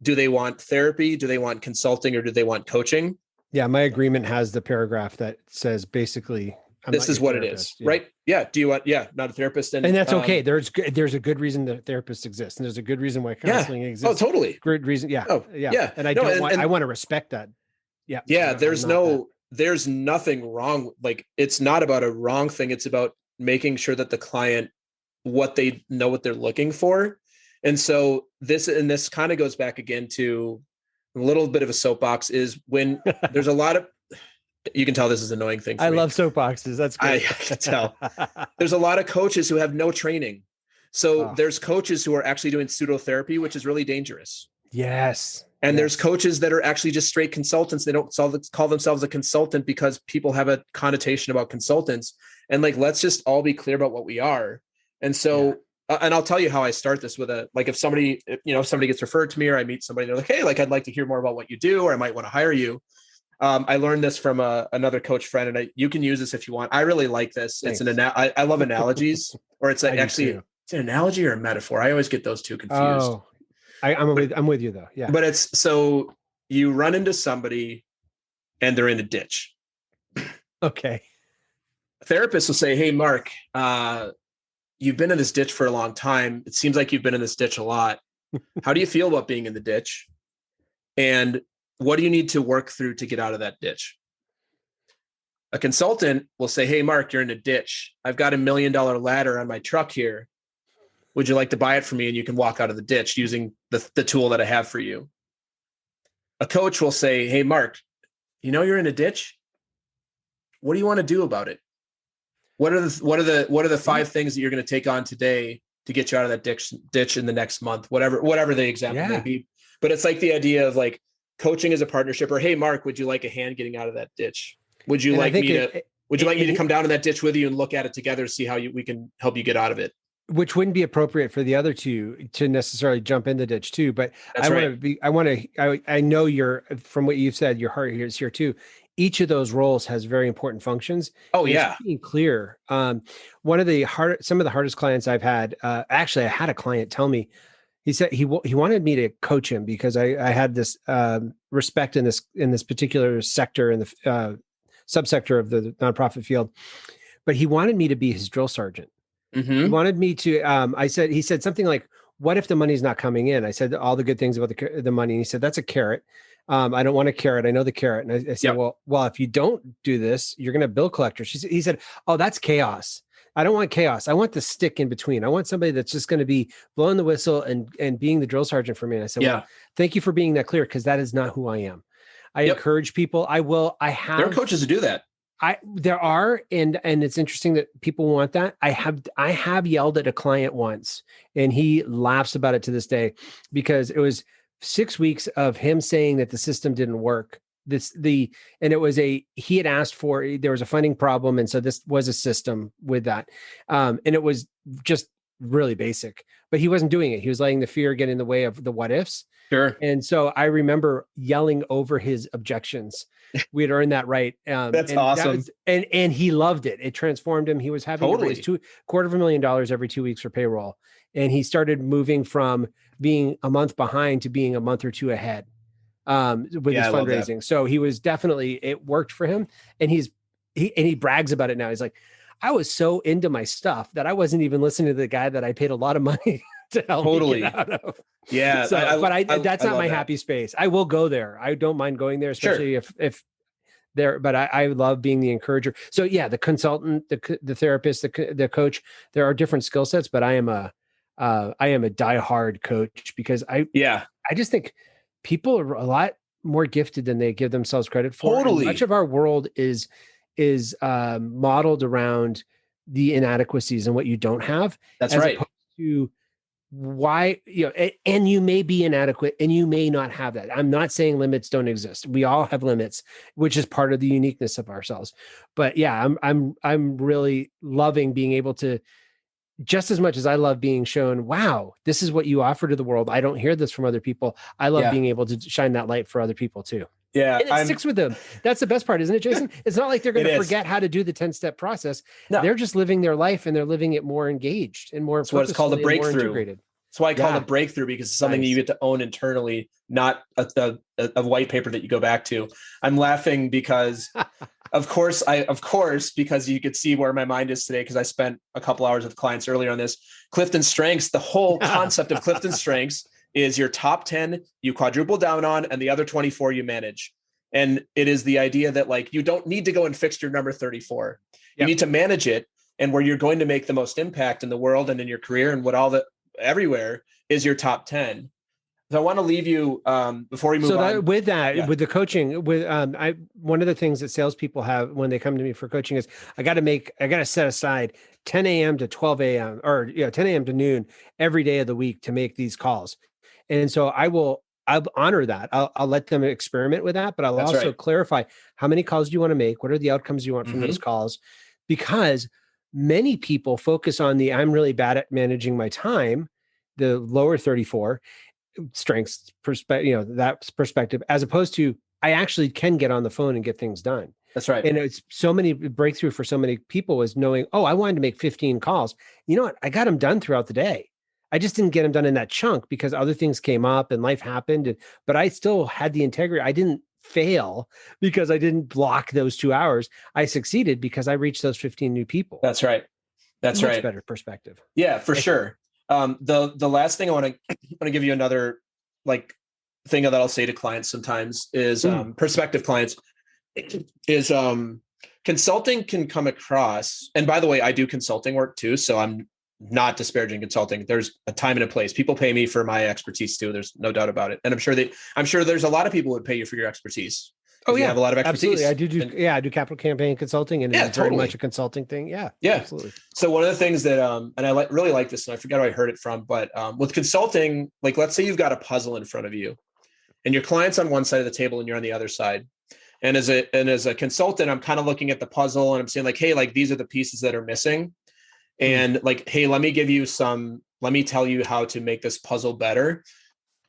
Do they want therapy? Do they want consulting, or do they want coaching? Yeah. My agreement has the paragraph that says basically, this is what it is, right? Yeah. Do you want, not a therapist? And that's okay. There's a good reason that therapists exist. And there's a good reason why counseling exists. Oh, totally. Good reason. Yeah. Oh, yeah. And I want to respect that. Yeah. Yeah. There's nothing wrong. Like, it's not about a wrong thing. It's about making sure that the client, what they know, what they're looking for. And so this kind of goes back again to a little bit of a soapbox, is when there's a lot of, you can tell this is an annoying thing for me. Love soapboxes. That's great. I can tell. There's a lot of coaches who have no training. So there's coaches who are actually doing pseudotherapy, which is really dangerous. Yes. And there's coaches that are actually just straight consultants. They don't call themselves a consultant because people have a connotation about consultants. And let's just all be clear about what we are. And so, and I'll tell you how I start this with if somebody gets referred to me, or I meet somebody, they're like, hey, I'd like to hear more about what you do, or I might want to hire you. I learned this from another coach friend, and you can use this if you want. I really like this. Thanks. It's I love analogies, or it's it's an analogy or a metaphor. I always get those two confused. Oh, I'm with you though. Yeah. But it's, so you run into somebody and they're in a ditch. Okay. A therapist will say, hey, Marc, you've been in this ditch for a long time. It seems like you've been in this ditch a lot. How do you feel about being in the ditch? And what do you need to work through to get out of that ditch? A consultant will say, hey, Marc, you're in a ditch. I've got $1 million ladder on my truck here. Would you like to buy it from me? And you can walk out of the ditch using the tool that I have for you. A coach will say, hey, Marc, you're in a ditch. What do you want to do about it? What are the 5 things that you're going to take on today to get you out of that ditch in the next month, whatever the example may be. But it's like the idea of coaching as a partnership, or, hey, Marc, would you like a hand getting out of that ditch? Would you like me to come down in that ditch with you and look at it together to see how we can help you get out of it? Which wouldn't be appropriate for the other two to necessarily jump in the ditch too. But I know from what you've said, your heart is here too. Each of those roles has very important functions. Oh yeah. Being clear. Some of the hardest clients I've had, actually I had a client tell me, he said he wanted me to coach him because I had this respect in this particular sector, in the subsector of the nonprofit field, but he wanted me to be his drill sergeant. Mm-hmm. He wanted me to, he said something like, what if the money's not coming in? I said all the good things about the money. And he said, that's a carrot. I don't want a carrot. I know the carrot. And I said, well, if you don't do this, you're going to bill collectors. He said, oh, that's chaos. I don't want chaos. I want the stick in between. I want somebody that's just going to be blowing the whistle and being the drill sergeant for me. And I said, well, thank you for being that clear, because that is not who I am. I encourage people. There are coaches who do that. There are, and it's interesting that people want that. I have yelled at a client once, and he laughs about it to this day, because it was 6 weeks of him saying that the system didn't work. He had asked for, there was a funding problem. And so this was a system with that. And it was just really basic, but he wasn't doing it. He was letting the fear get in the way of the what ifs. Sure. And so I remember yelling over his objections. We had earned that right. That's awesome. And he loved it. It transformed him. He was having to raise $250,000 every 2 weeks for payroll. And he started moving from being a month behind to being a month or two ahead with his fundraising. So he was definitely, it worked for him. And he brags about it now. He's like, I was so into my stuff that I wasn't even listening to the guy that I paid a lot of money to help me get out of. Yeah. So, that's not my happy space. I will go there. I don't mind going there, especially if there, but I love being the encourager. So yeah, the consultant, the therapist, the coach, there are different skill sets, but I am a diehard coach, because I just think people are a lot more gifted than they give themselves credit for. Totally. And much of our world is modeled around the inadequacies and what you don't have. That's right. Opposed to why, and you may be inadequate and you may not have that. I'm not saying limits don't exist. We all have limits, which is part of the uniqueness of ourselves. But yeah, I'm really loving being able to, just as much as I love being shown, wow, this is what you offer to the world. I don't hear this from other people. I love being able to shine that light for other people too. Yeah. And it sticks with them. That's the best part, isn't it, Jason? It's not like they're going to forget how to do the 10-step process. No. They're just living their life, and they're living it more engaged and more. That's what it's called, a breakthrough. That's why I call it a breakthrough, because it's something that you get to own internally, not a white paper that you go back to. I'm laughing because of course, because you could see where my mind is today, because I spent a couple hours with clients earlier on this. CliftonStrengths, the whole concept of CliftonStrengths is your top 10 you quadruple down on, and the other 24 you manage. And it is the idea that, like, you don't need to go and fix your number 34. You need to manage it. And where you're going to make the most impact in the world and in your career and everywhere is your top 10. So I want to leave you before we move on. With the coaching, one of the things that salespeople have when they come to me for coaching is I got to set aside 10 a.m. to 12 a.m. or 10 a.m. to noon every day of the week to make these calls. And so I'll honor that. I'll let them experiment with that, but I'll also clarify how many calls do you want to make? What are the outcomes you want from those calls? Because many people focus on I'm really bad at managing my time, the lower 34 strengths perspective, that perspective, as opposed to I actually can get on the phone and get things done. That's right. And it's so many breakthrough for so many people was knowing, I wanted to make 15 calls. You know what? I got them done throughout the day. I just didn't get them done in that chunk because other things came up and life happened. But I still had the integrity. I didn't fail because I didn't block those 2 hours. I succeeded because I reached those 15 new people. That's right. That's Much right. better perspective. Yeah, for sure. The last thing I want to give you another thing that I'll say to clients sometimes is prospective clients is consulting can come across. And by the way, I do consulting work too. So I'm not disparaging consulting. There's a time and a place. People pay me for my expertise too. There's no doubt about it. And I'm sure there's a lot of people who would pay you for your expertise. Oh yeah. You have a lot of expertise. Absolutely. I do capital campaign consulting, and it's very much a consulting thing. Yeah. Absolutely. So one of the things that, and I really like this, and I forgot who I heard it from, but with consulting, let's say you've got a puzzle in front of you and your client's on one side of the table and you're on the other side. And as a consultant, I'm kind of looking at the puzzle and I'm saying hey, these are the pieces that are missing. And hey, let me tell you how to make this puzzle better.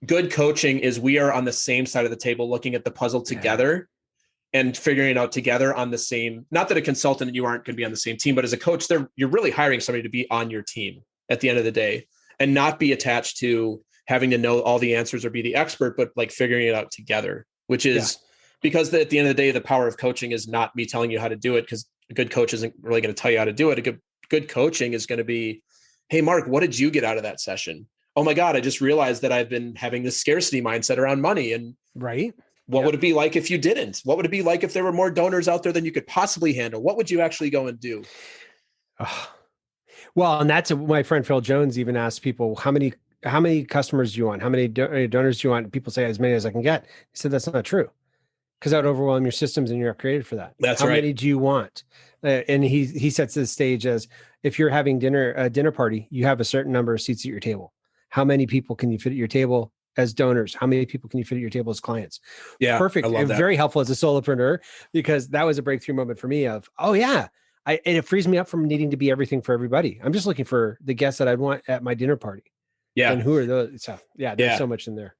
Good coaching is we are on the same side of the table looking at the puzzle together and figuring it out together on the same, not that a consultant, you aren't going to be on the same team, but as a coach, you're really hiring somebody to be on your team at the end of the day and not be attached to having to know all the answers or be the expert, but figuring it out together, which is because at the end of the day, the power of coaching is not me telling you how to do it, because a good coach isn't really going to tell you how to do it. Good coaching is going to be, hey, Mark, what did you get out of that session? oh my God, I just realized that I've been having this scarcity mindset around money. And right. What would it be like if you didn't? What would it be like if there were more donors out there than you could possibly handle? What would you actually go and do? Well, and that's my friend Phil Jones even asked people, how many customers do you want? How many donors do you want? People say as many as I can get. He said, that's not true, because that would overwhelm your systems and you're not created for that. That's how right. many do you want? And he sets the stage as, if you're having a dinner party, you have a certain number of seats at your table. How many people can you fit at your table as donors? How many people can you fit at your table as clients? Yeah. Perfect. I love that. Very helpful as a solopreneur, because that was a breakthrough moment for me of, oh yeah. And it frees me up from needing to be everything for everybody. I'm just looking for the guests that I'd want at my dinner party. Yeah. And who are those? So yeah, there's so much in there.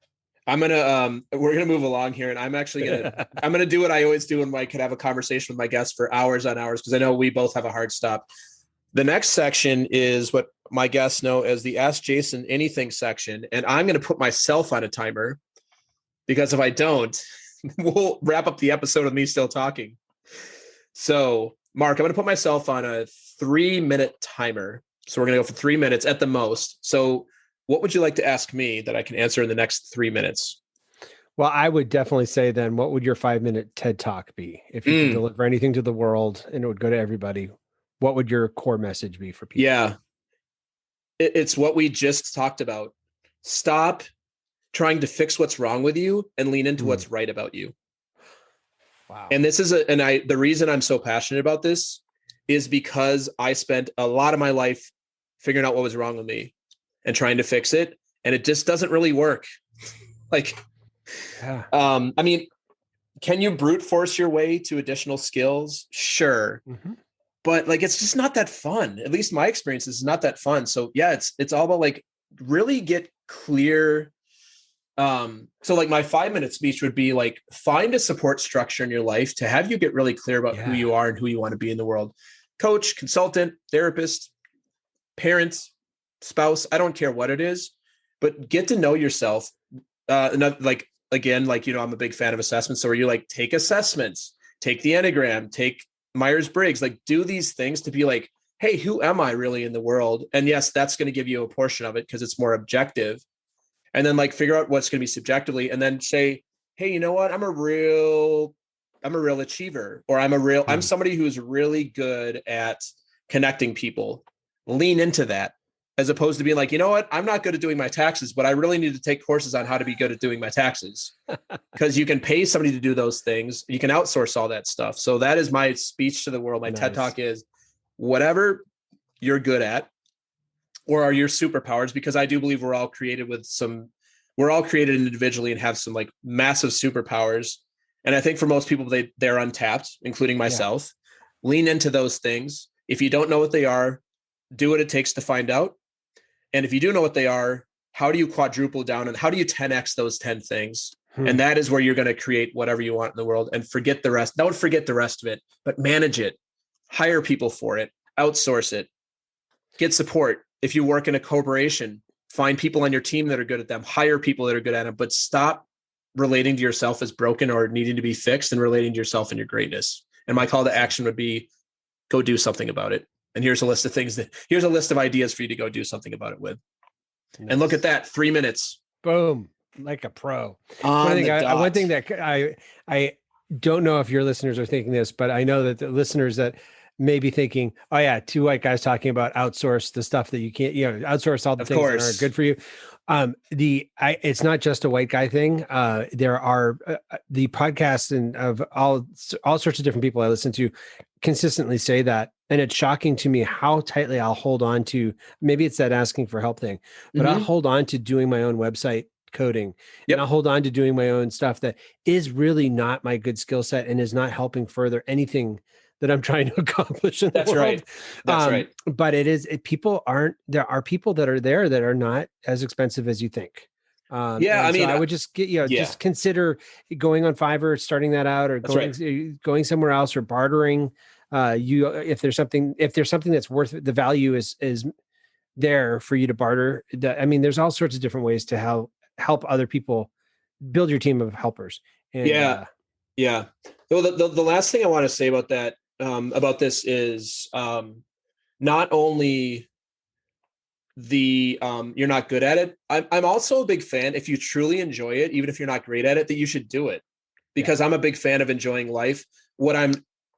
We're going to move along here, and I'm going to do what I always do when I could have a conversation with my guests for hours on hours, because I know we both have a hard stop. The next section is what my guests know as the Ask Jason Anything section. And I'm going to put myself on a timer, because if I don't, we'll wrap up the episode of me still talking. So Marc, I'm going to put myself on a 3-minute timer. So we're going to go for 3 minutes at the most. So what would you like to ask me that I can answer in the next 3 minutes? Well, I would definitely say then, what would your 5-minute TED Talk be? If you could deliver anything to the world and it would go to everybody, what would your core message be for people? Yeah. It's what we just talked about. Stop trying to fix what's wrong with you and lean into what's right about you. Wow. And this is the reason I'm so passionate about this is because I spent a lot of my life figuring out what was wrong with me and trying to fix it. And it just doesn't really work. I mean, can you brute force your way to additional skills? Sure. Mm-hmm. But it's just not that fun. At least my experience is not that fun. So yeah, it's all about really get clear. So my 5-minute speech would be find a support structure in your life to have you get really clear about who you are and who you want to be in the world. Coach, consultant, therapist, parent, spouse, I don't care what it is, but get to know yourself. I'm a big fan of assessments. So where you take assessments, take the Enneagram, take Myers-Briggs, do these things to be hey, who am I really in the world? And yes, that's going to give you a portion of it because it's more objective. And then figure out what's going to be subjectively, and then say, hey, you know what? I'm a real achiever, or I'm somebody who's really good at connecting people. Lean into that, as opposed to being you know what? I'm not good at doing my taxes, but I really need to take courses on how to be good at doing my taxes, because you can pay somebody to do those things. You can outsource all that stuff. So that is my speech to the world. My TED Talk is whatever you're good at, or are your superpowers, because I do believe we're all created individually and have some massive superpowers. And I think for most people, they're untapped, including myself. Yeah. Lean into those things. If you don't know what they are, do what it takes to find out. And if you do know what they are, how do you quadruple down and how do you 10x those 10 things? And that is where you're going to create whatever you want in the world, and forget the rest. Don't forget the rest of it, but manage it, hire people for it, outsource it, get support. If you work in a corporation, find people on your team that are good at them, hire people that are good at them, but stop relating to yourself as broken or needing to be fixed and relating to yourself and your greatness. And my call to action would be, go do something about it. And here's a list of ideas for you to go do something about it with. Nice. And look at that, 3 minutes. Boom. Like a pro. One thing that I don't know if your listeners are thinking this, but I know that the listeners that may be thinking, oh yeah, 2 white guys talking about outsource the stuff that you can't, outsource all the things that aren't good for you. It's not just a white guy thing. There are the podcasts and of all sorts of different people I listen to consistently say that. And it's shocking to me how tightly I'll hold on to, maybe it's that asking for help thing, but I'll hold on to doing my own website coding. And I'll hold on to doing my own stuff that is really not my good skill set and is not helping further anything that I'm trying to accomplish in the world. Right. That's right. But there are people that are there that are not as expensive as you think. I would just just consider going on Fiverr, starting that out, or going somewhere else, or bartering. If there's something that's worth it, the value is there for you to barter. There's all sorts of different ways to help other people build your team of helpers. And, Well, the last thing I want to say about that, about this is not only you're not good at it. I'm also a big fan, if you truly enjoy it, even if you're not great at it, that you should do it, because I'm a big fan of enjoying life.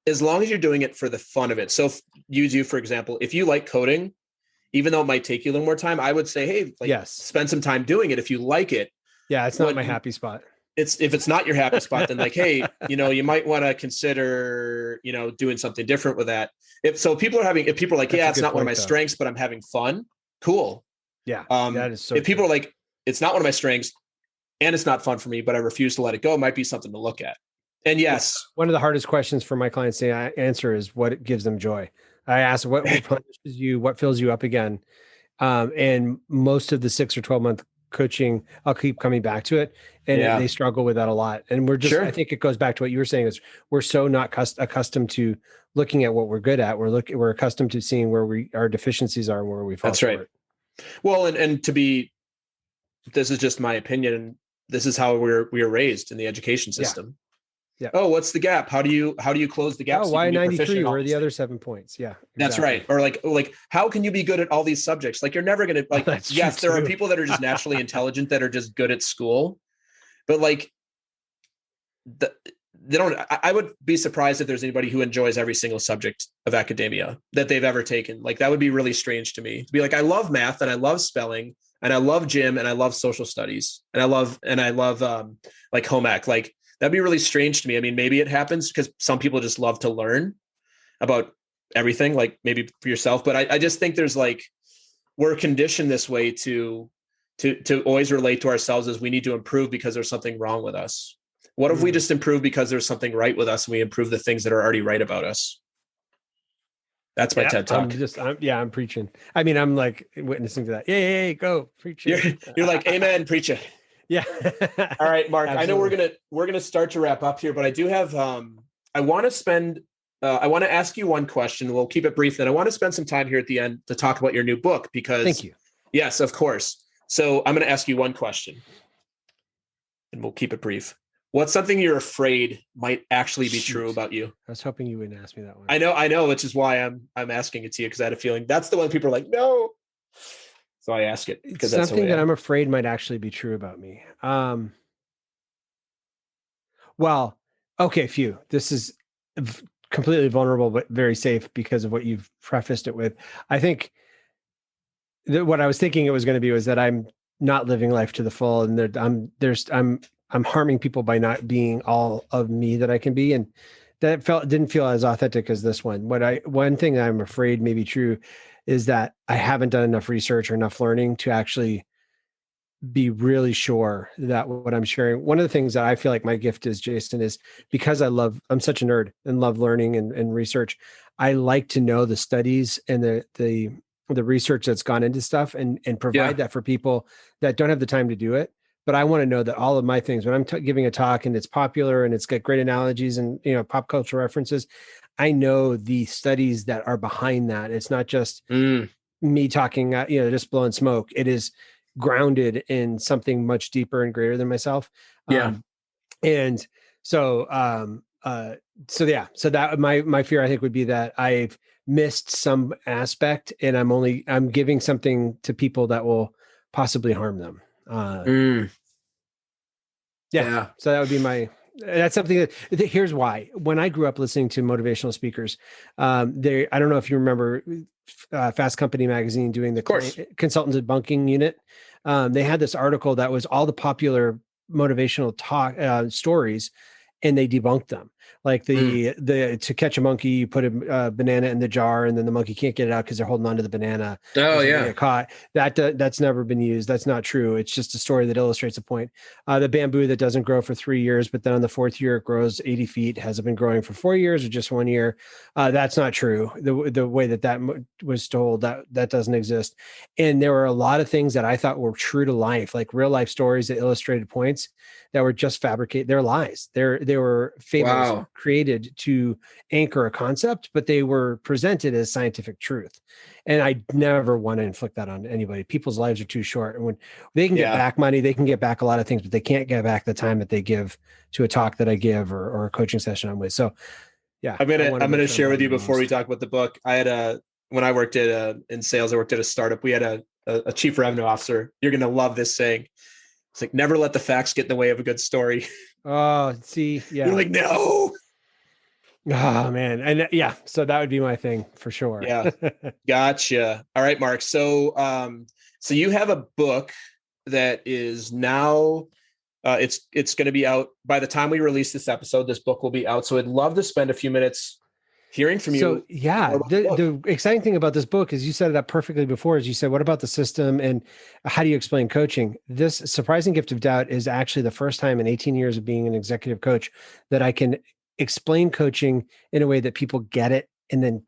As long as you're doing it for the fun of it. So use you, for example, if you like coding, even though it might take you a little more time, I would say, hey, spend some time doing it. If you like it. Yeah. It's not my happy spot. If it's not your happy spot, then like, hey, you might want to consider, doing something different with that. If people are like, it's not one of my strengths, but I'm having fun. Cool. Yeah. That is so if people are like, it's not one of my strengths and it's not fun for me, but I refuse to let it go, it might be something to look at. And yes, one of the hardest questions for my clients to answer is what gives them joy. I ask what punishes you, what fills you up again. And most of the 6 or 12 month coaching, I'll keep coming back to it, and they struggle with that a lot. And we're just, I think it goes back to what you were saying, is we're so not accustomed to looking at what we're good at. We're accustomed to seeing where our deficiencies are and where we fall. That's right. Well, and this is just my opinion. This is how we were raised in the education system. Yeah. Oh, what's the gap? How do you close the gap? Oh, why 93? Where are the other 7 points? Yeah, exactly. That's right. Or like, how can you be good at all these subjects? Like, you're never going to yes, there are people that are just naturally intelligent that are just good at school, but like they don't. I would be surprised if there's anybody who enjoys every single subject of academia that they've ever taken. Like, that would be really strange to me, to be like, I love math and I love spelling and I love gym and I love social studies and I love like home ec. Like, that'd be really strange to me. I mean, maybe it happens because some people just love to learn about everything, like maybe for yourself. But I just think there's like, we're conditioned this way to always relate to ourselves as we need to improve because there's something wrong with us. What if we just improve because there's something right with us and we improve the things that are already right about us? That's my TED Talk. I'm preaching. I mean, I'm like witnessing to that. Yeah, go preach it. You're like, amen, preach it. Yeah. All right, Marc, absolutely. I know we're going to start to wrap up here, but I do have, I want to ask you one question. We'll keep it brief. Then I want to spend some time here at the end to talk about your new book, because thank you. Yes, of course. So I'm going to ask you one question and we'll keep it brief. What's something you're afraid might actually be true about you? I was hoping you wouldn't ask me that one. I know, which is why I'm asking it to you, because I had a feeling that's the one people are like, no. So I ask it because it's something that I'm afraid might actually be true about me. Well, okay, phew. This is completely vulnerable, but very safe because of what you've prefaced it with. I think what I was thinking it was going to be was that I'm not living life to the full, and I'm harming people by not being all of me that I can be, and that didn't feel as authentic as this one. One thing I'm afraid may be true is that I haven't done enough research or enough learning to actually be really sure that what I'm sharing. One of the things that I feel like my gift is, Jason, is because I'm such a nerd and love learning and research. I like to know the studies and the research that's gone into stuff and provide that for people that don't have the time to do it. But I want to know that all of my things, when I'm giving a talk and it's popular and it's got great analogies and, pop culture references, I know the studies that are behind that. It's not just me talking, just blowing smoke. It is grounded in something much deeper and greater than myself. And so that my fear, I think, would be that I've missed some aspect and I'm giving something to people that will possibly harm them. So that would be that's something that here's why. When I grew up listening to motivational speakers, I don't know if you remember Fast Company magazine doing the consultant debunking unit. They had this article that was all the popular motivational talk stories, and they debunked them. Like the to catch a monkey, you put a banana in the jar, and then the monkey can't get it out because they're holding onto the banana. Oh yeah, get caught. That's never been used. That's not true. It's just a story that illustrates a point. The bamboo that doesn't grow for 3 years, but then on the 4th year it grows 80 feet. Has it been growing for 4 years or just 1 year? That's not true. The way that was told, that doesn't exist. And there were a lot of things that I thought were true to life, like real life stories that illustrated points that were just fabricated. They're lies. They were fables created to anchor a concept, but they were presented as scientific truth. And I never want to inflict that on anybody. People's lives are too short. And when they can get back money, they can get back a lot of things, but they can't get back the time that they give to a talk that I give or a coaching session I'm with. So I'm going to share with you before we talk about the book. I had when I worked in sales, I worked at a startup. We had a chief revenue officer. You're going to love this saying. It's like, never let the facts get in the way of a good story. Oh, see, yeah. You're like, no. Oh man. And yeah, so that would be my thing for sure. Yeah. Gotcha. All right, Mark. So, so you have a book that is now, it's going to be out by the time we release this episode. This book will be out. So I'd love to spend a few minutes hearing from you. So yeah, the exciting thing about this book is you set it up perfectly before, as you said, what about the system and how do you explain coaching? This surprising gift of doubt is actually the first time in 18 years of being an executive coach that I can explain coaching in a way that people get it and then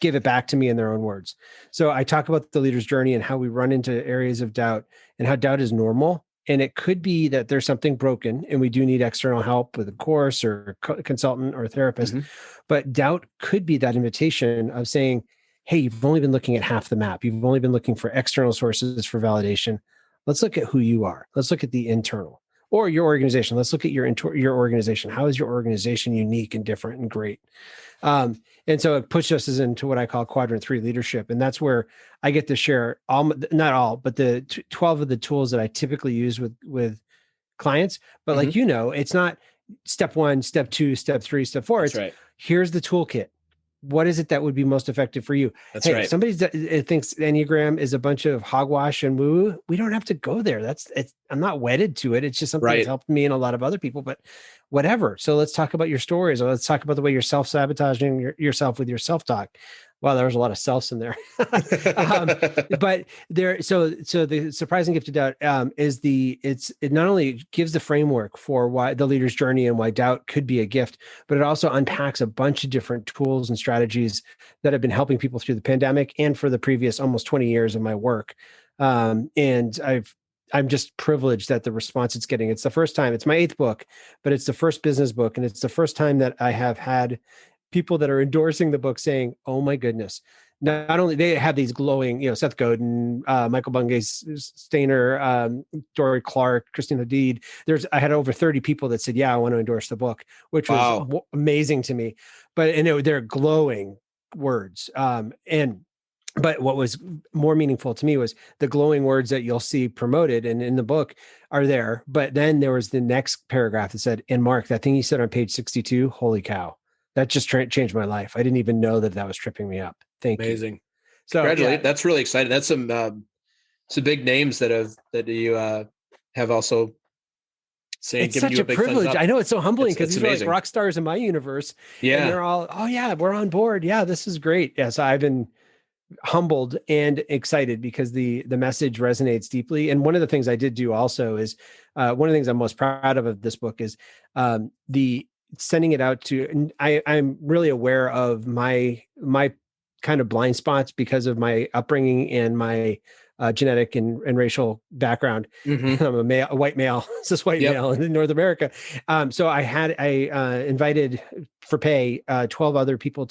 give it back to me in their own words. So I talk about the leader's journey and how we run into areas of doubt and how doubt is normal. And it could be that there's something broken and we do need external help with a course or consultant or a therapist. Mm-hmm. But doubt could be that invitation of saying, hey, you've only been looking at half the map. You've only been looking for external sources for validation. Let's look at who you are. Let's look at the internal or your organization. Let's look at your organization. How is your organization unique and different and great? And so it pushes us into what I call quadrant 3 leadership. And that's where I get to share not all, but the 12 of the tools that I typically use with clients. But like, it's not step 1, step 2, step 3, step 4. That's it's right. Here's the toolkit. What is it that would be most effective for you? That's right. If somebody thinks Enneagram is a bunch of hogwash and woo, we don't have to go there. I'm not wedded to it. It's just something that's helped me and a lot of other people, but whatever. So let's talk about your stories, or let's talk about the way you're self-sabotaging yourself with your self-talk. Wow, there was a lot of selves in there. But there, so the surprising gift of doubt is it not only gives the framework for why the leader's journey and why doubt could be a gift, but it also unpacks a bunch of different tools and strategies that have been helping people through the pandemic and for the previous almost 20 years of my work. And I'm just privileged at the response it's getting. It's the first time, it's my 8th book, but it's the first business book. And it's the first time that I have had people that are endorsing the book saying, oh my goodness, not only they have these glowing, Seth Godin, Michael Bungay Stainer, Dory Clark, Christine Hadid. I had over 30 people that said, yeah, I want to endorse the book, which was amazing to me. But, they're glowing words. But what was more meaningful to me was the glowing words that you'll see promoted and in the book are there. But then there was the next paragraph that said, and Mark, that thing you said on page 62, holy cow. That just changed my life. I didn't even know that was tripping me up. Thank you. Amazing. So congratulations. That's really exciting. That's some big names that you have also saying, it's such a privilege. I know it's so humbling because these are like rock stars in my universe. Yeah. And they're all, oh yeah, we're on board. Yeah, this is great. Yeah. So I've been humbled and excited because the message resonates deeply. And one of the things I did do also is one of the things I'm most proud of this book is the sending it out to, I'm really aware of my kind of blind spots because of my upbringing and my genetic and racial background. Mm-hmm. I'm a white male, cis white male in North America. So I invited for pay 12 other people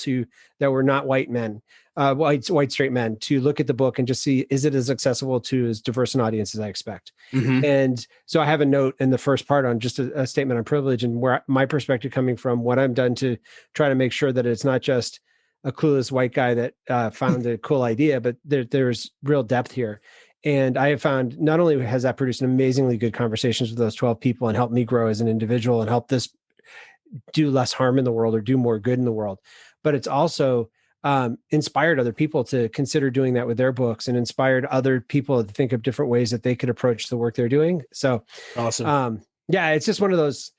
that were not white men, white straight men, to look at the book and just see, is it as accessible to as diverse an audience as I expect? Mm-hmm. And so I have a note in the first part on just a statement on privilege and where my perspective coming from, what I've done to try to make sure that it's not just a clueless white guy that found a cool idea, but there's real depth here. And I have found not only has that produced amazingly good conversations with those 12 people and helped me grow as an individual and help this do less harm in the world or do more good in the world, but it's also inspired other people to consider doing that with their books and inspired other people to think of different ways that they could approach the work they're doing. So awesome. Yeah, it's just one of those,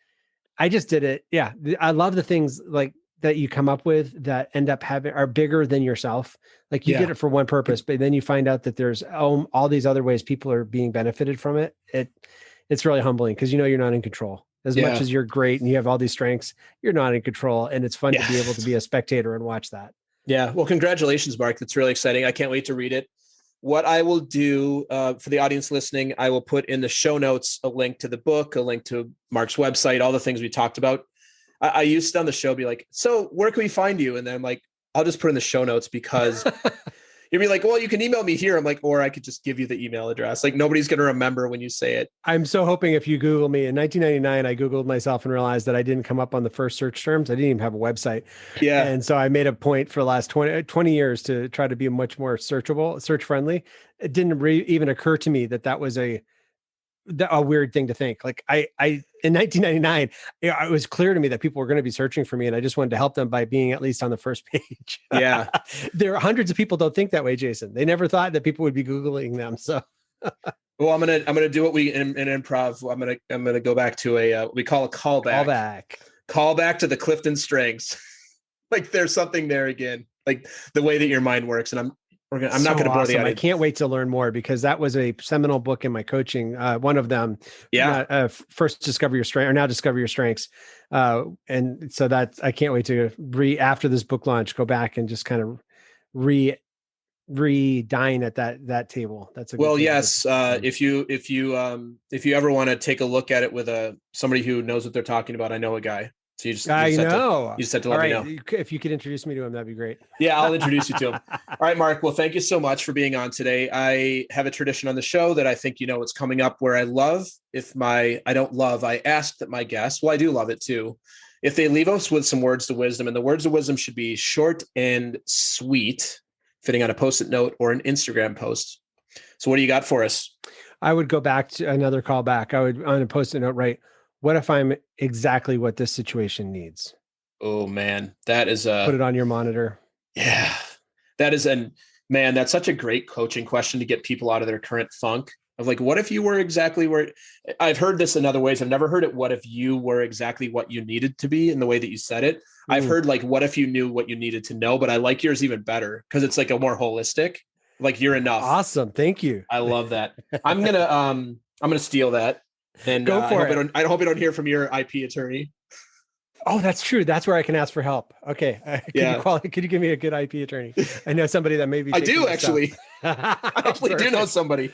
I just did it. Yeah. I love the things like that you come up with that end up are bigger than yourself. Like you did it for one purpose, but then you find out that there's all these other ways people are being benefited from it. It's really humbling because you're not in control. As much as you're great and you have all these strengths, you're not in control. And it's fun to be able to be a spectator and watch that. Yeah. Well, congratulations, Mark. That's really exciting. I can't wait to read it. What I will do for the audience listening, I will put in the show notes a link to the book, a link to Mark's website, all the things we talked about. I used to on the show be like, so where can we find you? And then I'm like, I'll just put in the show notes because you'd be like, well, you can email me here. I'm like, or I could just give you the email address. Like nobody's going to remember when you say it. I'm so hoping if you Google me in 1999, I Googled myself and realized that I didn't come up on the first search terms. I didn't even have a website. Yeah. And so I made a point for the last 20 years to try to be much more search friendly. it didn't even occur to me that was a weird thing to think. Like I in 1999, it was clear to me that people were going to be searching for me, and I just wanted to help them by being at least on the first page. Yeah. There are hundreds of people don't think that way, Jason. They never thought that people would be Googling them. So well, I'm gonna do what we in improv. I'm gonna go back to a what we call a callback. Callback to the CliftonStrengths. Like there's something there again, like the way that your mind works. And I'm not going to bore the audience. I can't wait to learn more, because that was a seminal book in my coaching. One of them, first Discover Your Strengths, or now Discover Your Strengths. And so I can't wait to after this book launch, go back and just kind of dine at that table. That's a good thing. Yes. If you ever want to take a look at it with somebody who knows what they're talking about, I know a guy. So you just have to let me know. If you could introduce me to him, that'd be great. Yeah, I'll introduce you to him. All right, Marc. Well, thank you so much for being on today. I have a tradition on the show that I think what's coming up, where I ask that my guests, well, I do love it too, if they leave us with some words of wisdom, and the words of wisdom should be short and sweet, fitting on a Post-it note or an Instagram post. So what do you got for us? I would go back to another callback. I would, on a Post-it note, write, what if I'm exactly what this situation needs? Oh man, that is put it on your monitor. Yeah, that is, and man, that's such a great coaching question to get people out of their current funk of like, what if you were exactly where? I've heard this in other ways. I've never heard it. What if you were exactly what you needed to be in the way that you said it? I've heard like, what if you knew what you needed to know? But I like yours even better because it's like a more holistic. Like you're enough. Awesome, thank you. I love that. I'm gonna steal that. And go for it. I hope I don't hear from your IP attorney. Oh, that's true. That's where I can ask for help. Okay. Could you give me a good IP attorney? I know somebody that maybe. I do actually. I actually do know somebody.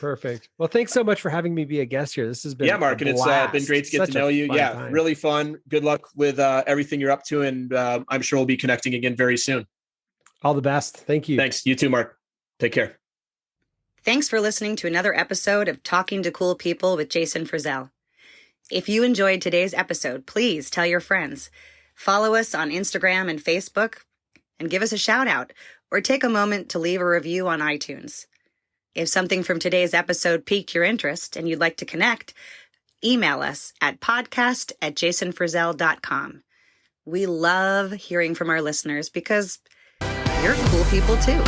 Perfect. Well, thanks so much for having me be a guest here. This has been Marc, and it's been great to get to know you. Yeah, time. Really fun. Good luck with everything you're up to, and I'm sure we'll be connecting again very soon. All the best. Thank you. Thanks. You too, Marc. Take care. Thanks for listening to another episode of Talking to Cool People with Jason Frizzell. If you enjoyed today's episode, please tell your friends. Follow us on Instagram and Facebook, and give us a shout out, or take a moment to leave a review on iTunes. If something from today's episode piqued your interest and you'd like to connect, email us at podcast@jasonfrizzell.com. We love hearing from our listeners because you're cool people too.